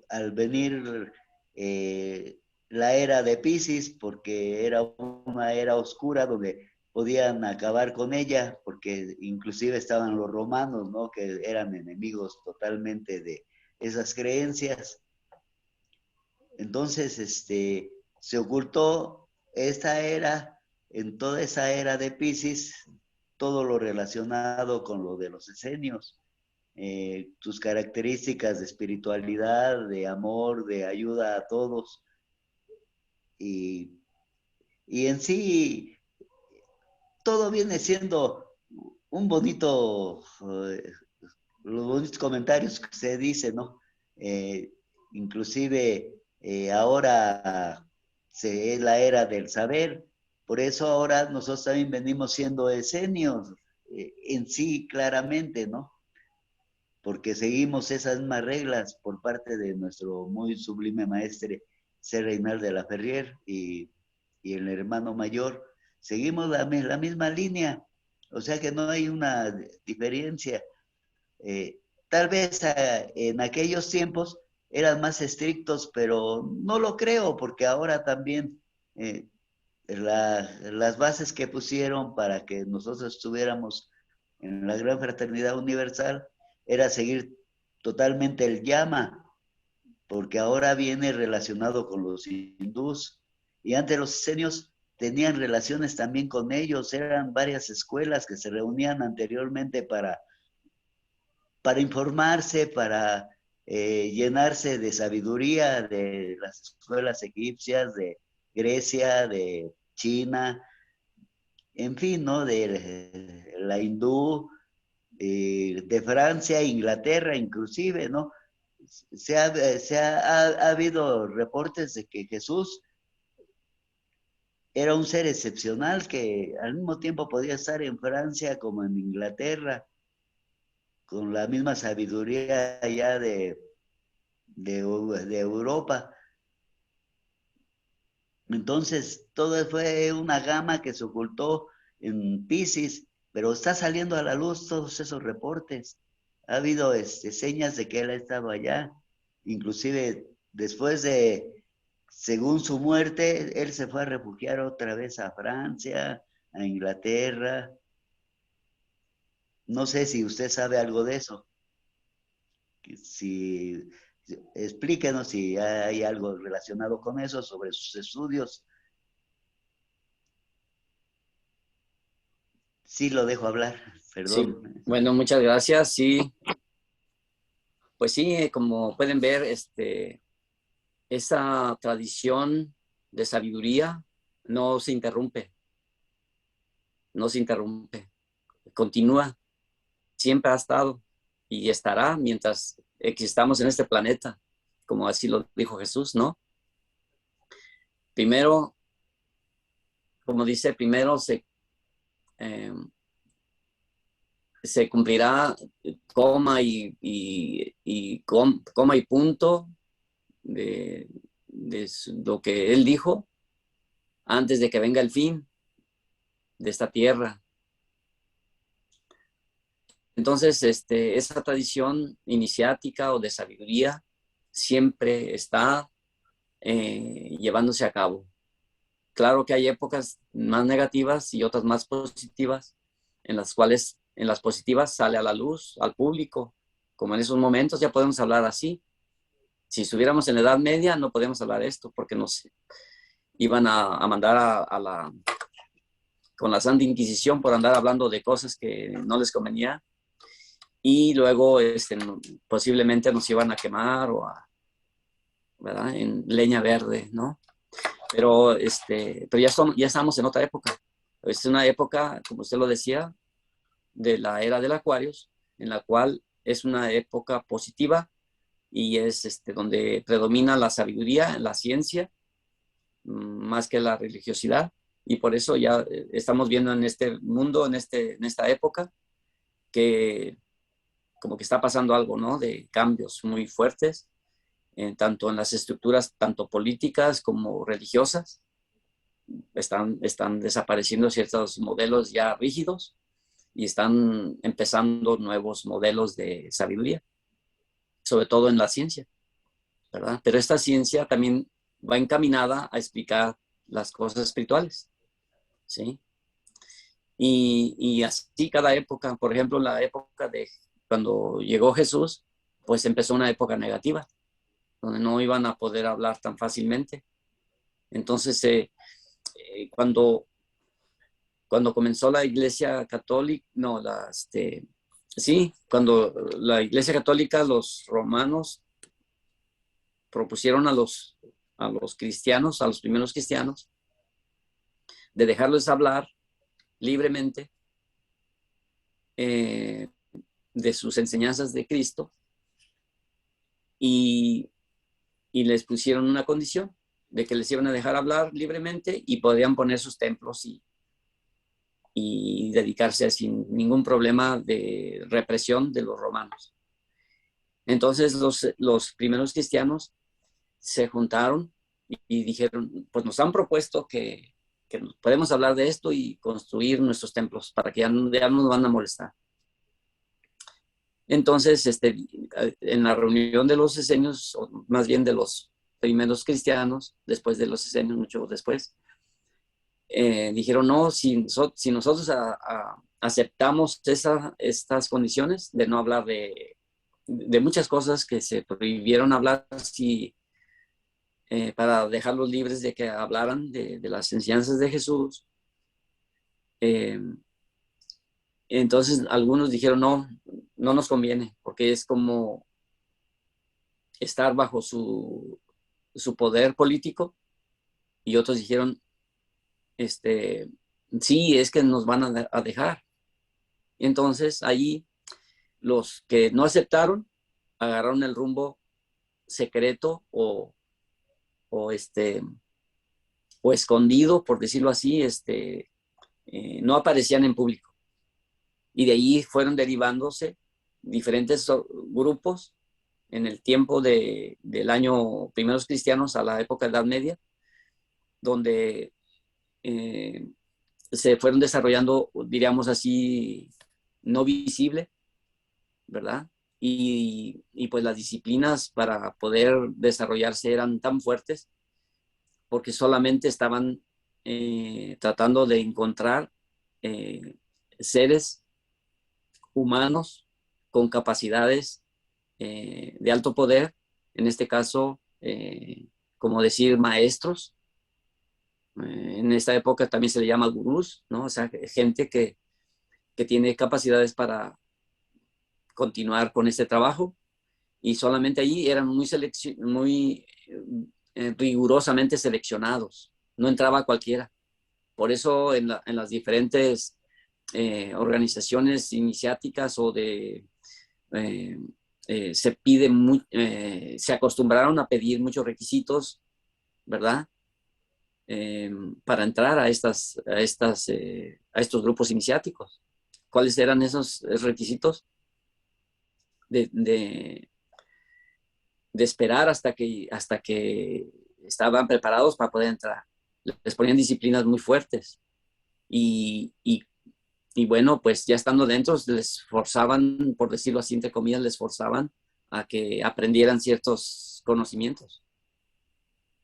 al venir la era de Piscis, porque era una era oscura donde podían acabar con ella, porque inclusive estaban los romanos, ¿no? Que eran enemigos totalmente de esas creencias. Entonces, se ocultó esta era, en toda esa era de Piscis, todo lo relacionado con lo de los esenios, sus características de espiritualidad, de amor, de ayuda a todos. Y, y en sí, todo viene siendo un bonito, los bonitos comentarios que se dice, ¿no? Inclusive ahora es la era del saber, por eso ahora nosotros también venimos siendo esenios, en sí claramente, ¿no? Porque seguimos esas mismas reglas por parte de nuestro muy sublime maestre C. Reinal de la Ferrier y el hermano mayor, seguimos la misma línea, o sea que no hay una diferencia. Tal vez en aquellos tiempos eran más estrictos, pero no lo creo, porque ahora también las bases que pusieron para que nosotros estuviéramos en la gran fraternidad universal era seguir totalmente el llama, porque ahora viene relacionado con los hindús, y antes los esenios tenían relaciones también con ellos, eran varias escuelas que se reunían anteriormente para informarse, para llenarse de sabiduría de las escuelas egipcias, de Grecia, de China, en fin, ¿no? De la hindú, de Francia, Inglaterra, inclusive, ¿no? ha habido reportes de que Jesús era un ser excepcional que al mismo tiempo podía estar en Francia como en Inglaterra, con la misma sabiduría allá de Europa. Entonces, todo fue una gama que se ocultó en Piscis, pero está saliendo a la luz todos esos reportes. Ha habido señas de que él ha estado allá. Inclusive, después de, según su muerte, él se fue a refugiar otra vez a Francia, a Inglaterra. No sé si usted sabe algo de eso. Si, explíquenos si hay algo relacionado con eso, sobre sus estudios. Sí, lo dejo hablar, Sí, perdón. bueno, muchas gracias. Sí, pues sí, como pueden ver, esa tradición de sabiduría no se interrumpe, no se interrumpe, continúa, siempre ha estado y estará mientras existamos en este planeta, como así lo dijo Jesús, ¿no? Primero, como dice, primero eh, se cumplirá coma coma y punto de lo que él dijo antes de que venga el fin de esta tierra. Entonces, esa tradición iniciática o de sabiduría siempre está llevándose a cabo. Claro que hay épocas más negativas y otras más positivas, en las cuales en las positivas sale a la luz, al público, como en esos momentos ya podemos hablar así. Si estuviéramos en la Edad Media no podemos hablar esto porque nos iban a mandar con la Santa Inquisición por andar hablando de cosas que no les convenía y luego posiblemente nos iban a quemar ¿verdad? En leña verde, ¿no? Pero ya estamos en otra época. Es una época, como usted lo decía, de la era del Acuarios, en la cual es una época positiva y es donde predomina la sabiduría, la ciencia, más que la religiosidad. Y por eso ya estamos viendo en este mundo, en esta época, que como que está pasando algo, ¿no? De cambios muy fuertes, tanto en las estructuras, tanto políticas como religiosas. Están desapareciendo ciertos modelos ya rígidos y están empezando nuevos modelos de sabiduría, sobre todo en la ciencia, ¿verdad? Pero esta ciencia también va encaminada a explicar las cosas espirituales, ¿sí? Y así cada época, por ejemplo, la época de cuando llegó Jesús, pues empezó una época negativa, donde no iban a poder hablar tan fácilmente. Entonces, cuando comenzó la Iglesia Católica, no, sí, cuando la Iglesia Católica, los romanos propusieron a los cristianos, a los primeros cristianos, de dejarles hablar libremente de sus enseñanzas de Cristo y les pusieron una condición de que les iban a dejar hablar libremente y podían poner sus templos y dedicarse sin ningún problema de represión de los romanos. Entonces los primeros cristianos se juntaron y dijeron, pues nos han propuesto que podemos hablar de esto y construir nuestros templos para que ya no nos van a molestar. Entonces, en la reunión de los esenios, o más bien de los primeros cristianos, después de los esenios, mucho después, dijeron, no, si nosotros aceptamos estas condiciones de no hablar de muchas cosas que se prohibieron hablar, para dejarlos libres de que hablaran de las enseñanzas de Jesús. Entonces algunos dijeron, no nos conviene, porque es como estar bajo su poder político, y otros dijeron, sí, es que nos van a dejar. Entonces allí los que no aceptaron agarraron el rumbo secreto o escondido, por decirlo así, no aparecían en público. Y de ahí fueron derivándose diferentes grupos en el tiempo del año primeros cristianos a la época de la Edad Media, donde se fueron desarrollando, diríamos así, no visible, ¿verdad? Y pues las disciplinas para poder desarrollarse eran tan fuertes porque solamente estaban tratando de encontrar seres humanos con capacidades de alto poder, en este caso, como decir, maestros. En esta época también se le llama gurús, ¿no? O sea, gente que tiene capacidades para continuar con este trabajo, y solamente allí eran muy rigurosamente seleccionados, no entraba cualquiera. Por eso en las diferentes organizaciones iniciáticas o se pide se acostumbraron a pedir muchos requisitos, ¿verdad? Para entrar a estos grupos iniciáticos. ¿Cuáles eran esos requisitos? De esperar hasta que estaban preparados para poder entrar. Les ponían disciplinas muy fuertes. Y bueno, pues ya estando dentro, les forzaban, por decirlo así, entre comillas, les forzaban a que aprendieran ciertos conocimientos.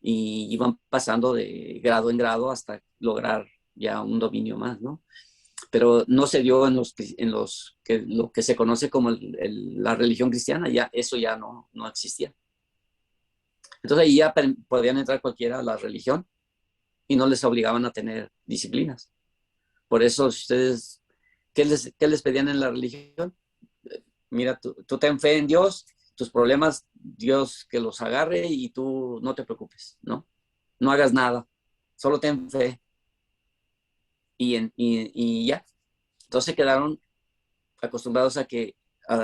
Y iban pasando de grado en grado hasta lograr ya un dominio más, ¿no? Pero no se dio en lo que se conoce como la religión cristiana, ya eso ya no existía. Entonces ahí ya podían entrar cualquiera a la religión y no les obligaban a tener disciplinas. Por eso ustedes, ¿qué les pedían en la religión? Mira, tú ten fe en Dios, tus problemas, Dios que los agarre y tú no te preocupes, ¿no? No hagas nada, solo ten fe y ya. Entonces quedaron acostumbrados a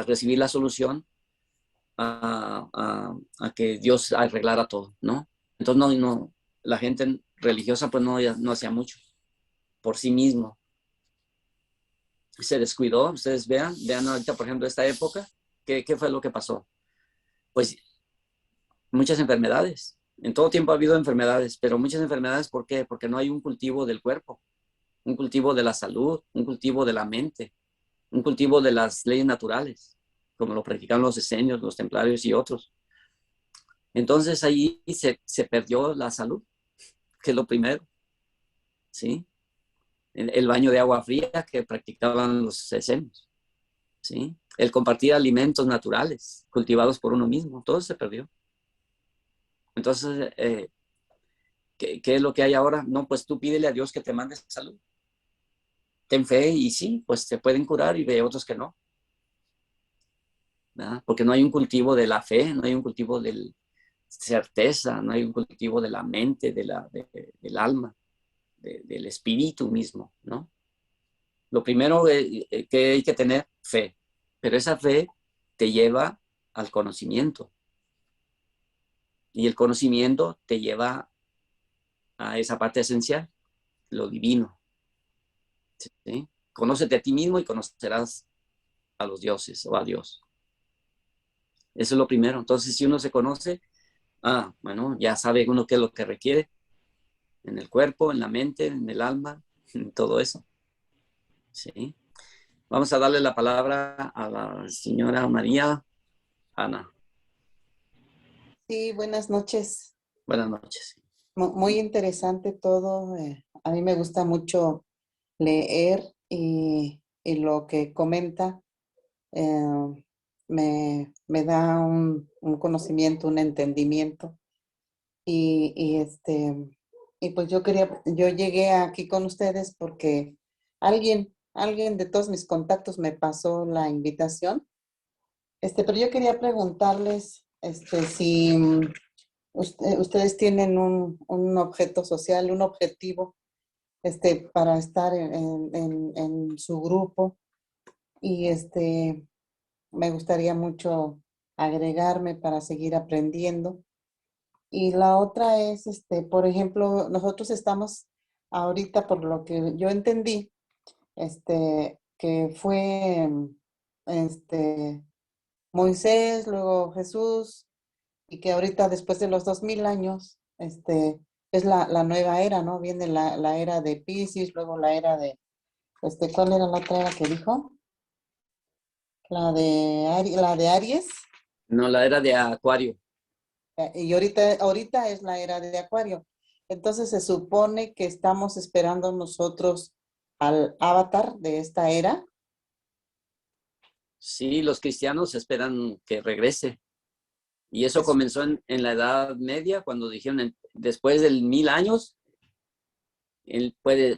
recibir la solución, a que Dios arreglara todo, ¿no? Entonces la gente religiosa pues no hacía mucho por sí mismo. Se descuidó. Ustedes vean ahorita, por ejemplo, esta época, ¿qué fue lo que pasó? Pues muchas enfermedades. En todo tiempo ha habido enfermedades, pero muchas enfermedades, ¿por qué? Porque no hay un cultivo del cuerpo, un cultivo de la salud, un cultivo de la mente, un cultivo de las leyes naturales, como lo practicaban los esenios, los templarios y otros. Entonces ahí se perdió la salud, que es lo primero, ¿sí? El baño de agua fría que practicaban los esenios, ¿sí? El compartir alimentos naturales, cultivados por uno mismo, todo se perdió. Entonces, ¿qué es lo que hay ahora? No, pues tú pídele a Dios que te mande salud. Ten fe y sí, pues se pueden curar y hay otros que no, ¿verdad? Porque no hay un cultivo de la fe, no hay un cultivo de certeza, no hay un cultivo de la mente, del alma, del espíritu mismo, ¿no? Lo primero que hay que tener, fe, pero esa fe te lleva al conocimiento y el conocimiento te lleva a esa parte esencial, lo divino, ¿sí? Conócete a ti mismo y conocerás a los dioses o a Dios. Eso es lo primero. Entonces, si uno se conoce, bueno, ya sabe uno qué es lo que requiere en el cuerpo, en la mente, en el alma, en todo eso. ¿Sí? Vamos a darle la palabra a la señora María Ana. Sí, buenas noches. Buenas noches. Muy interesante todo. A mí me gusta mucho leer y lo que comenta me da un conocimiento, un entendimiento. Y pues yo llegué aquí con ustedes porque alguien de todos mis contactos me pasó la invitación. Pero yo quería preguntarles si ustedes tienen un objeto social, un objetivo para estar en su grupo y me gustaría mucho agregarme para seguir aprendiendo. Y la otra es, por ejemplo, nosotros estamos ahorita, por lo que yo entendí, que fue, Moisés, luego Jesús, y que ahorita después de los 2000 años, es la nueva era, ¿no? Viene la era de Piscis, luego la era de, ¿cuál era la otra era que dijo? La de Aries, No, la era de Acuario. y ahorita es la era de Acuario. Entonces se supone que estamos esperando nosotros al avatar de esta era. Sí, los cristianos esperan que regrese. Y eso Es- comenzó en la Edad Media, cuando dijeron después del 1000 años,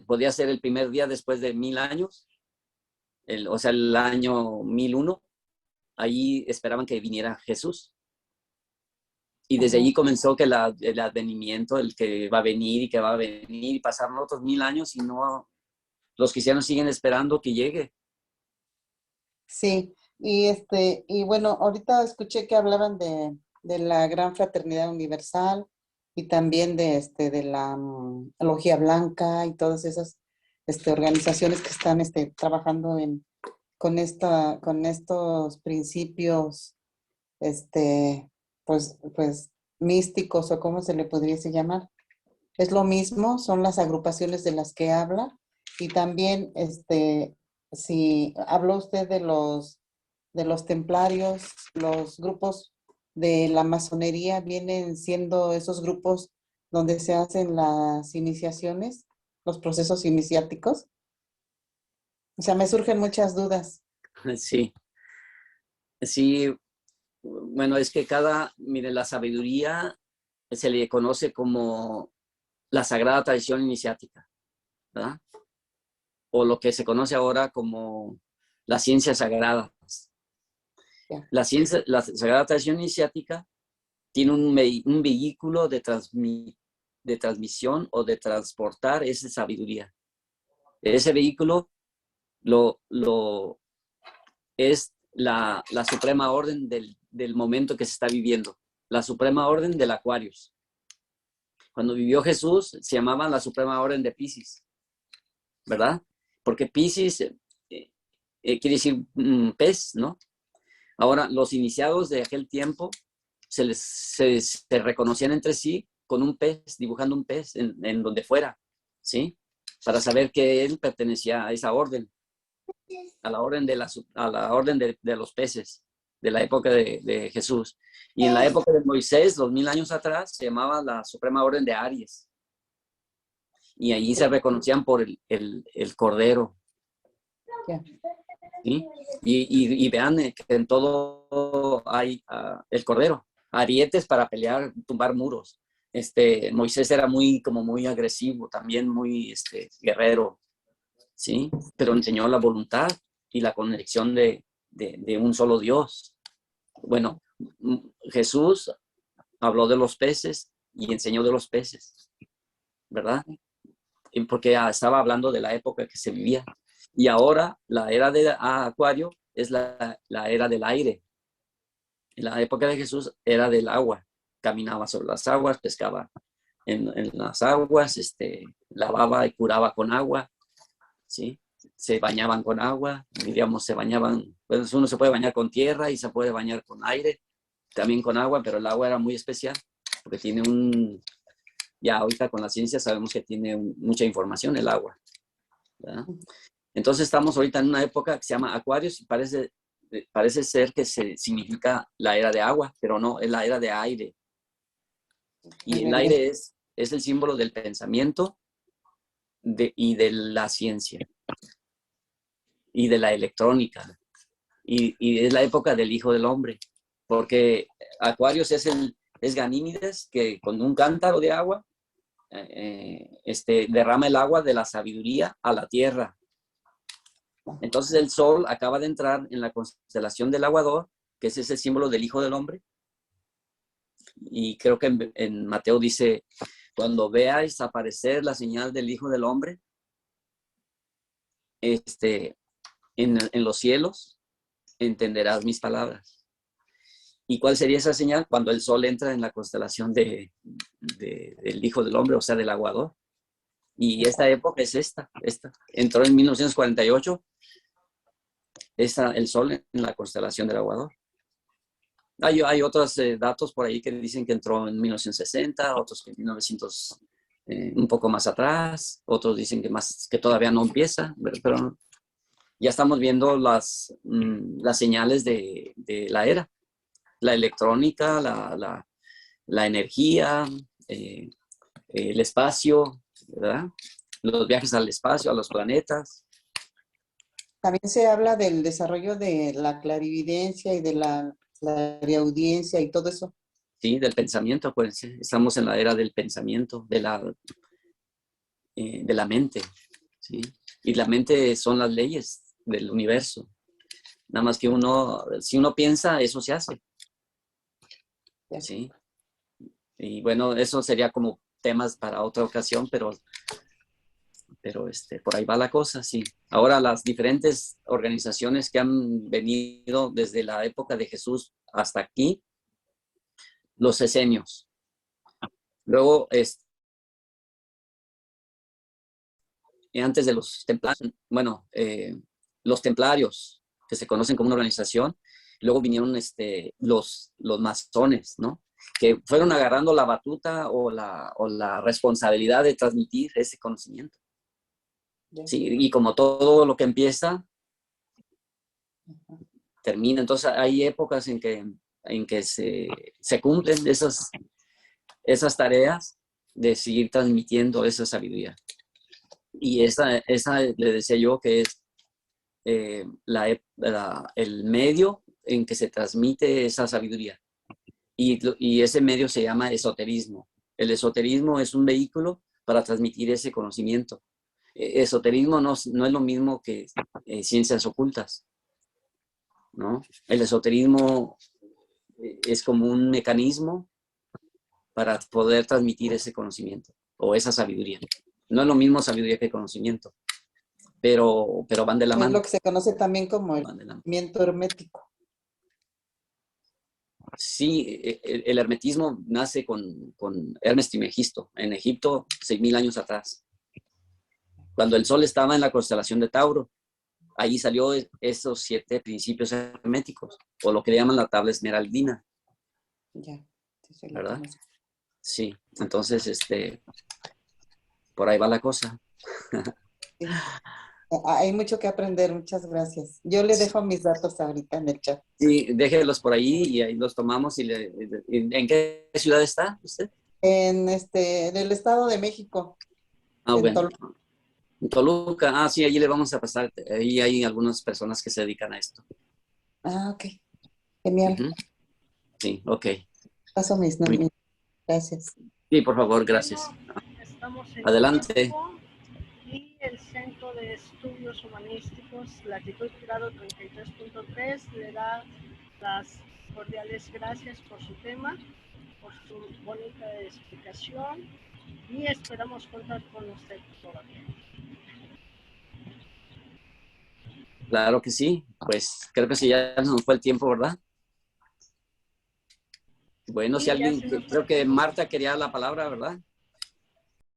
podía ser el primer día después de 1000 años, o sea, el año 1001. Ahí esperaban que viniera Jesús. Y desde Ajá. allí comenzó que el advenimiento, el que va a venir y que va a venir, y pasaron otros 1000 años y no, los cristianos siguen esperando que llegue. Sí, y bueno, ahorita escuché que hablaban de la Gran Fraternidad Universal y también de la Logia Blanca y todas esas organizaciones que están trabajando con estos principios, pues místicos o cómo se le podríase llamar. Es lo mismo, son las agrupaciones de las que habla y también, si habló usted de los templarios, los grupos de la masonería vienen siendo esos grupos donde se hacen las iniciaciones, los procesos iniciáticos. O sea, me surgen muchas dudas. Sí, sí, bueno, es que mire, la sabiduría se le conoce como la sagrada tradición iniciática, ¿verdad? O lo que se conoce ahora como las ciencias sagradas. Ya. La sagrada tradición iniciática tiene un vehículo de transmisión o de transportar esa sabiduría. Ese vehículo es la suprema orden del momento que se está viviendo, la suprema orden del Aquarius. Cuando vivió Jesús, se llamaba la suprema orden de Piscis, ¿verdad? Porque Piscis quiere decir pez, ¿no? Ahora, los iniciados de aquel tiempo se reconocían entre sí con un pez, dibujando un pez en donde fuera, ¿sí? Para saber que él pertenecía a esa orden, a la orden de los peces, de la época de Jesús. Y en la época de Moisés, 2000 años atrás, se llamaba la Suprema Orden de Aries. Y allí se reconocían por el Cordero. Ya. ¿Sí? Y vean que en todo hay el Cordero, arietes para pelear, tumbar muros. Moisés era como muy agresivo, también muy guerrero, ¿sí? Pero enseñó la voluntad y la conexión de un solo Dios. Bueno, Jesús habló de los peces y enseñó de los peces, ¿verdad? Porque estaba hablando de la época que se vivía. Y ahora la era de Acuario es la era del aire. En la época de Jesús era del agua. Caminaba sobre las aguas, pescaba en las aguas, lavaba y curaba con agua, ¿sí? Se bañaban con agua, diríamos, se bañaban, pues uno se puede bañar con tierra y se puede bañar con aire, también con agua, pero el agua era muy especial porque tiene ya ahorita con la ciencia sabemos que tiene mucha información el agua, ¿verdad? Entonces estamos ahorita en una época que se llama Acuarios y parece ser que significa la era de agua, pero no, es la era de aire. Y el aire es el símbolo del pensamiento y de la ciencia y de la electrónica. Y es la época del Hijo del Hombre, porque Acuarios es Ganímedes, que con un cántaro de agua derrama el agua de la sabiduría a la tierra. Entonces el sol acaba de entrar en la constelación del aguador, que es ese símbolo del Hijo del Hombre. Y creo que en Mateo dice, cuando veáis aparecer la señal del Hijo del Hombre en los cielos, entenderás mis palabras. ¿Y cuál sería esa señal? Cuando el Sol entra en la constelación del Hijo del Hombre, o sea, del aguador. Y esta época es esta. Entró en 1948, el Sol en la constelación del aguador. Hay otros datos por ahí que dicen que entró en 1960, otros que en 1900, un poco más atrás, otros dicen que todavía no empieza, pero ya estamos viendo las señales de la era. La electrónica, la energía, el espacio, ¿verdad? Los viajes al espacio, a los planetas. También se habla del desarrollo de la clarividencia y de la clariaudiencia y todo eso. Sí, del pensamiento, acuérdense. Estamos en la era del pensamiento, de la mente, ¿sí? Y la mente son las leyes del universo. Nada más que si uno piensa, eso se hace. ¿Sí? Y bueno, eso sería como temas para otra ocasión, pero por ahí va la cosa, sí. Ahora las diferentes organizaciones que han venido desde la época de Jesús hasta aquí, los esenios. Luego, antes de los templarios, bueno, los templarios, que se conocen como una organización, luego vinieron los masones, ¿no? Que fueron agarrando la batuta o la responsabilidad de transmitir ese conocimiento. Sí, y como todo lo que empieza, termina. Entonces hay épocas en que se cumplen esas tareas de seguir transmitiendo esa sabiduría. Y esa le decía yo que es el medio en que se transmite esa sabiduría. Y ese medio se llama esoterismo. El esoterismo es un vehículo para transmitir ese conocimiento. Esoterismo no es lo mismo que ciencias ocultas, ¿no? El esoterismo es como un mecanismo para poder transmitir ese conocimiento o esa sabiduría. No es lo mismo sabiduría que conocimiento, pero van de la mano. Es lo que se conoce también como el movimiento hermético. Sí, el hermetismo nace con Hermes Trismegisto, en Egipto, 6,000 años atrás. Cuando el Sol estaba en la constelación de Tauro, ahí salió esos 7 principios herméticos, o lo que le llaman la tabla esmeraldina. Ya, sí, ¿Verdad? Sí, entonces, por ahí va la cosa. Sí. Hay mucho que aprender, muchas gracias. Yo le dejo mis datos ahorita en el chat. Sí, déjelos por ahí y ahí los tomamos. ¿En qué ciudad está usted? En el Estado de México. Bueno. En Toluca. Sí, allí le vamos a pasar. Ahí hay algunas personas que se dedican a esto. Ok. Genial. Sí, ok. Paso mis nombres. Gracias. Sí, por favor, gracias. Estamos en Adelante. México, y el Centro de Estudios Humanísticos, latitud grado 33.3, le da las cordiales gracias por su tema, por su bonita explicación, y esperamos contar con usted todavía. Claro que sí. Pues creo que sí, ya nos fue el tiempo, ¿verdad? Bueno, Sí, si alguien, ya se nos fue creo el que tiempo. Marta quería la palabra, ¿verdad?